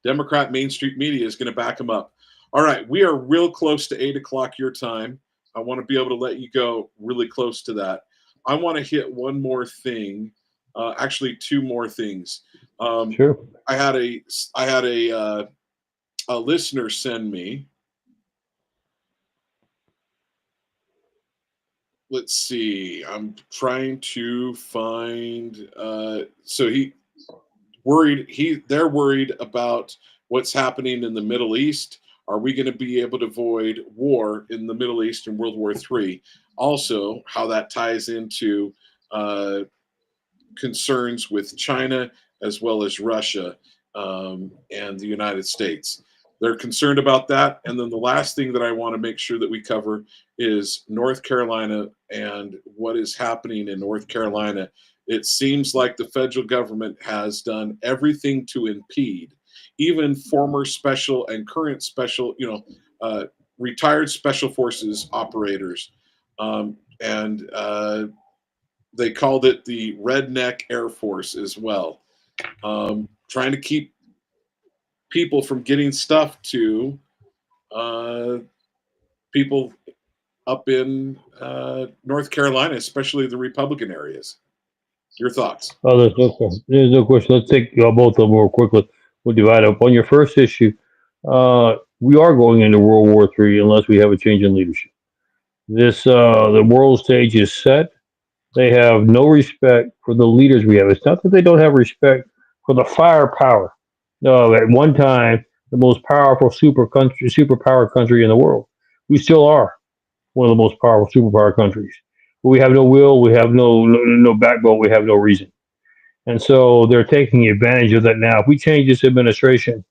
Democrat Main Street media is going to back them up. All right, we are real close to 8 o'clock your time. I want to be able to let you go really close to that. I want to hit one more thing, actually two more things. Sure. I had a listener send me. Let's see. I'm trying to find. So they're worried about what's happening in the Middle East. Are we going to be able to avoid war in the Middle East in World War III? Also, how that ties into concerns with China as well as Russia and the United States. they're concerned about that. And then the last thing that I want to make sure that we cover is North Carolina and what is happening in North Carolina. It seems like the federal government has done everything to impede even former special and current special, retired special forces operators. And they called it the Redneck Air Force as well, trying to keep people from getting stuff to people up in North Carolina, especially the Republican areas. Your thoughts? Oh, there's no question. Let's take both of them real quickly. We'll divide up. On your first issue, we are going into World War III unless we have a change in leadership. The world stage is set. They have no respect for the leaders we have. It's not that they don't have respect for the firepower. No, at one time, the most powerful superpower country in the world. We still are one of the most powerful superpower countries. But we have no will, we have no backbone, we have no reason. And so they're taking advantage of that now. If we change this administration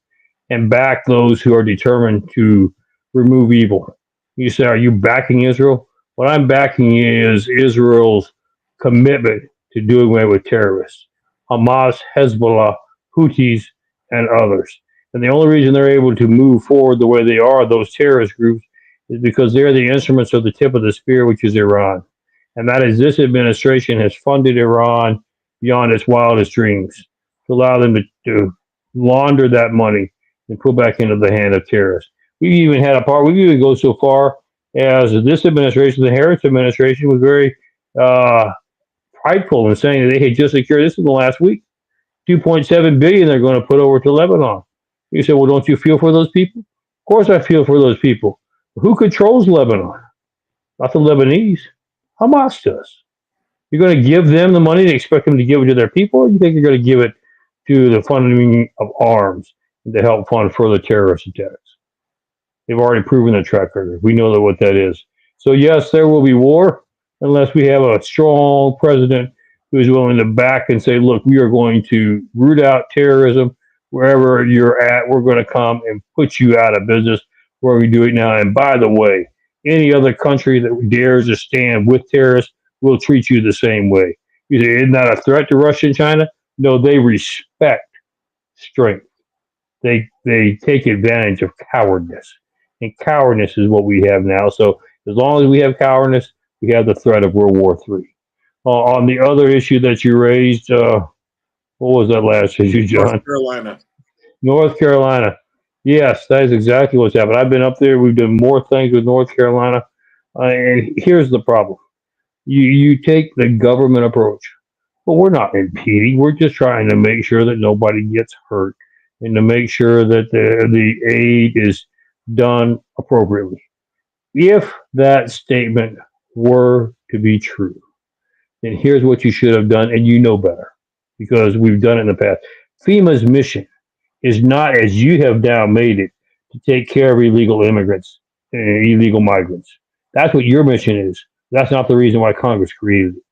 and back those who are determined to remove evil, you say, are you backing Israel? What I'm backing is Israel's commitment to doing away with terrorists, Hamas, Hezbollah, Houthis, and others. And the only reason they're able to move forward the way they are, those terrorist groups, is because they're the instruments of the tip of the spear, which is Iran. And that is, this administration has funded Iran beyond its wildest dreams to allow them to launder that money and put back into the hand of terrorists. We even go so far as this administration, the Harris administration, was very prideful in saying that they had just secured, this in the last week, $2.7 billion they're going to put over to Lebanon. You say, well, don't you feel for those people? Of course I feel for those people. Who controls Lebanon? Not the Lebanese. Hamas does. You're going to give them the money and expect them to give it to their people, or you think you're going to give it to the funding of arms to help fund further terrorist attacks? They've already proven their track record. We know what that is. So yes, there will be war unless we have a strong president who is willing to back and say, look, we are going to root out terrorism wherever you're at. We're going to come and put you out of business where we do it now. And by the way, any other country that dares to stand with terrorists will treat you the same way. You say, isn't that a threat to Russia and China? No, they respect strength. They take advantage of cowardness. And cowardness is what we have now. So as long as we have cowardness, we have the threat of World War III. On the other issue that you raised, what was that last issue, John? North Carolina. North Carolina. Yes, that is exactly what's happened. I've been up there. We've done more things with North Carolina. And here's the problem. You take the government approach. Well, we're not impeding. We're just trying to make sure that nobody gets hurt and to make sure that the aid is done appropriately. If that statement were to be true, then here's what you should have done, and you know better because we've done it in the past. FEMA's mission is not, as you have now made it, to take care of illegal immigrants and illegal migrants. That's what your mission is. That's not the reason why Congress created it.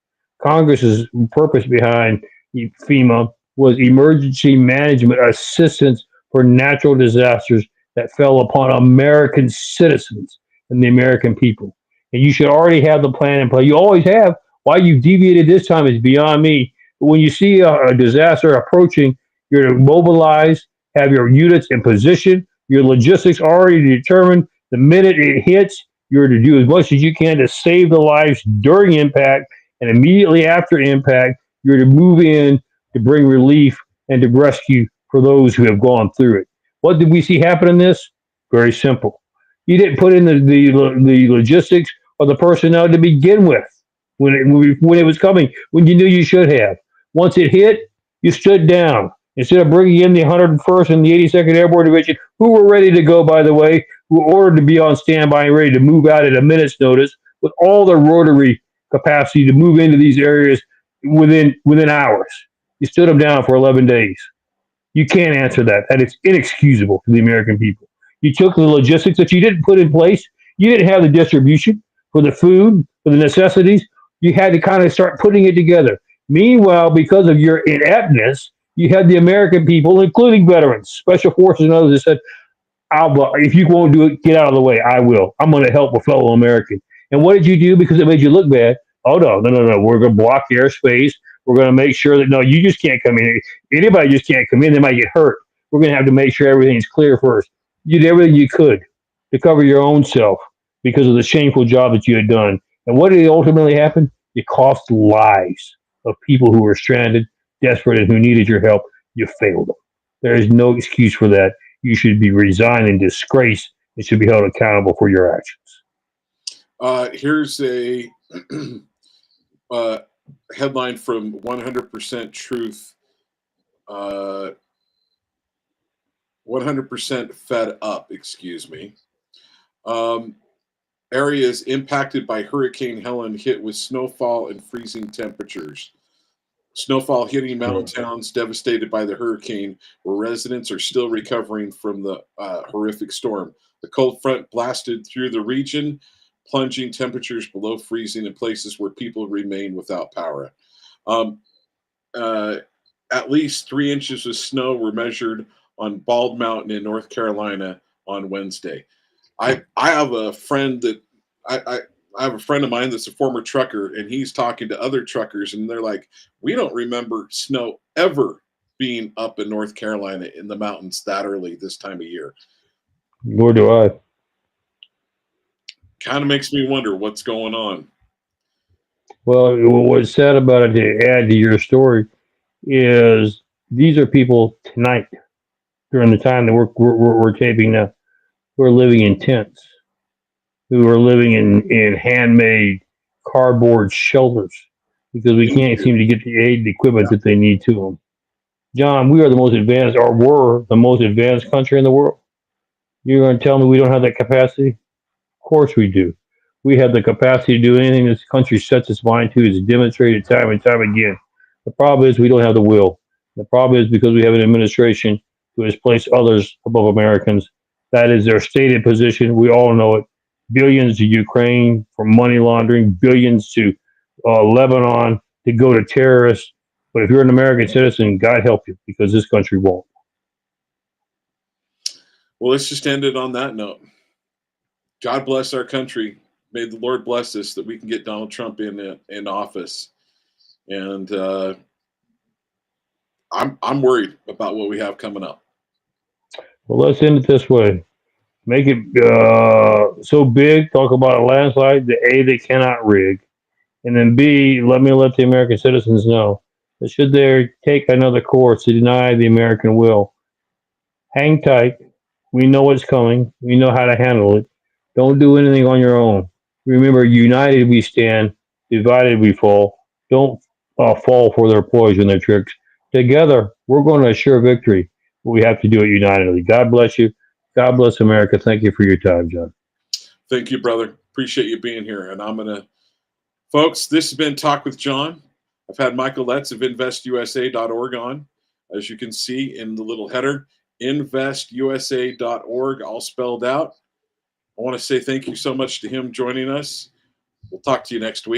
Congress's purpose behind FEMA was emergency management assistance for natural disasters that fell upon American citizens and the American people. And you should already have the plan in place. You always have. Why you've deviated this time is beyond me. But when you see a disaster approaching, you're to mobilize, have your units in position, your logistics already determined. The minute it hits, you're to do as much as you can to save the lives during impact, and immediately after impact, you're to move in to bring relief and to rescue for those who have gone through it. What did we see happen in this? Very simple. You didn't put in the logistics or the personnel to begin with when it was coming, when you knew you should have. Once it hit, you stood down. Instead of bringing in the 101st and the 82nd Airborne Division, who were ready to go, by the way, who were ordered to be on standby and ready to move out at a minute's notice with all the rotary capacity to move into these areas within hours. You stood them down for 11 days. You can't answer that. That is inexcusable to the American people. You took the logistics that you didn't put in place. You didn't have the distribution for the food, for the necessities. You had to kind of start putting it together. Meanwhile, because of your ineptness, you had the American people, including veterans, special forces, and others, that said, If you won't do it, get out of the way. I will. I'm going to help a fellow American. And what did you do because it made you look bad? Oh, no. We're going to block airspace. We're going to make sure that, no, you just can't come in. Anybody just can't come in. They might get hurt. We're going to have to make sure everything's clear first. You did everything you could to cover your own self because of the shameful job that you had done. And what did ultimately happen? It cost lives of people who were stranded, desperate, and who needed your help. You failed them. There is no excuse for that. You should be resigned in disgrace and should be held accountable for your actions. Here's a headline from 100% Truth. 100% Fed Up, excuse me. Areas impacted by Hurricane Helen hit with snowfall and freezing temperatures. Snowfall hitting mountain towns devastated by the hurricane, where residents are still recovering from the horrific storm. The cold front blasted through the region, plunging temperatures below freezing in places where people remain without power. At least 3 inches of snow were measured on Bald Mountain in North Carolina on Wednesday. I have a friend that I have a friend of mine that's a former trucker, and he's talking to other truckers, and they're like, we don't remember snow ever being up in North Carolina in the mountains that early this time of year. Nor do I. Kind of makes me wonder what's going on. Well, what's sad about it, to add to your story, is these are people tonight, during the time that we're taping now, who are living in tents, who are living in handmade cardboard shelters because we can't seem to get the aid and equipment that they need to them. John, we are the most advanced, or were the most advanced country in the world. You're going to tell me we don't have that capacity? Of course we do. We have the capacity to do anything this country sets its mind to. It's demonstrated time and time again. The problem is we don't have the will. The problem is because we have an administration who has placed others above Americans. That is their stated position. We all know it. Billions to Ukraine for money laundering, billions to Lebanon to go to terrorists. But if you're an American citizen, God help you, because this country won't. Well, let's just end it on that note. God bless our country. May the Lord bless us that we can get Donald Trump in office. And I'm worried about what we have coming up. Well, let's end it this way. Make it so big, talk about a landslide, the A, they cannot rig. And then B, let the American citizens know that should they take another course to deny the American will, hang tight. We know what's coming. We know how to handle it. Don't do anything on your own. Remember, united we stand, divided we fall. Don't fall for their ploys and their tricks. Together, we're going to assure victory. But we have to do it unitedly. God bless you. God bless America. Thank you for your time, John. Thank you, brother. Appreciate you being here. And I'm going to, folks, this has been Talk with John. I've had Michael Letts of InvestUSA.org on. As you can see in the little header, InvestUSA.org, all spelled out. I want to say thank you so much to him joining us. We'll talk to you next week.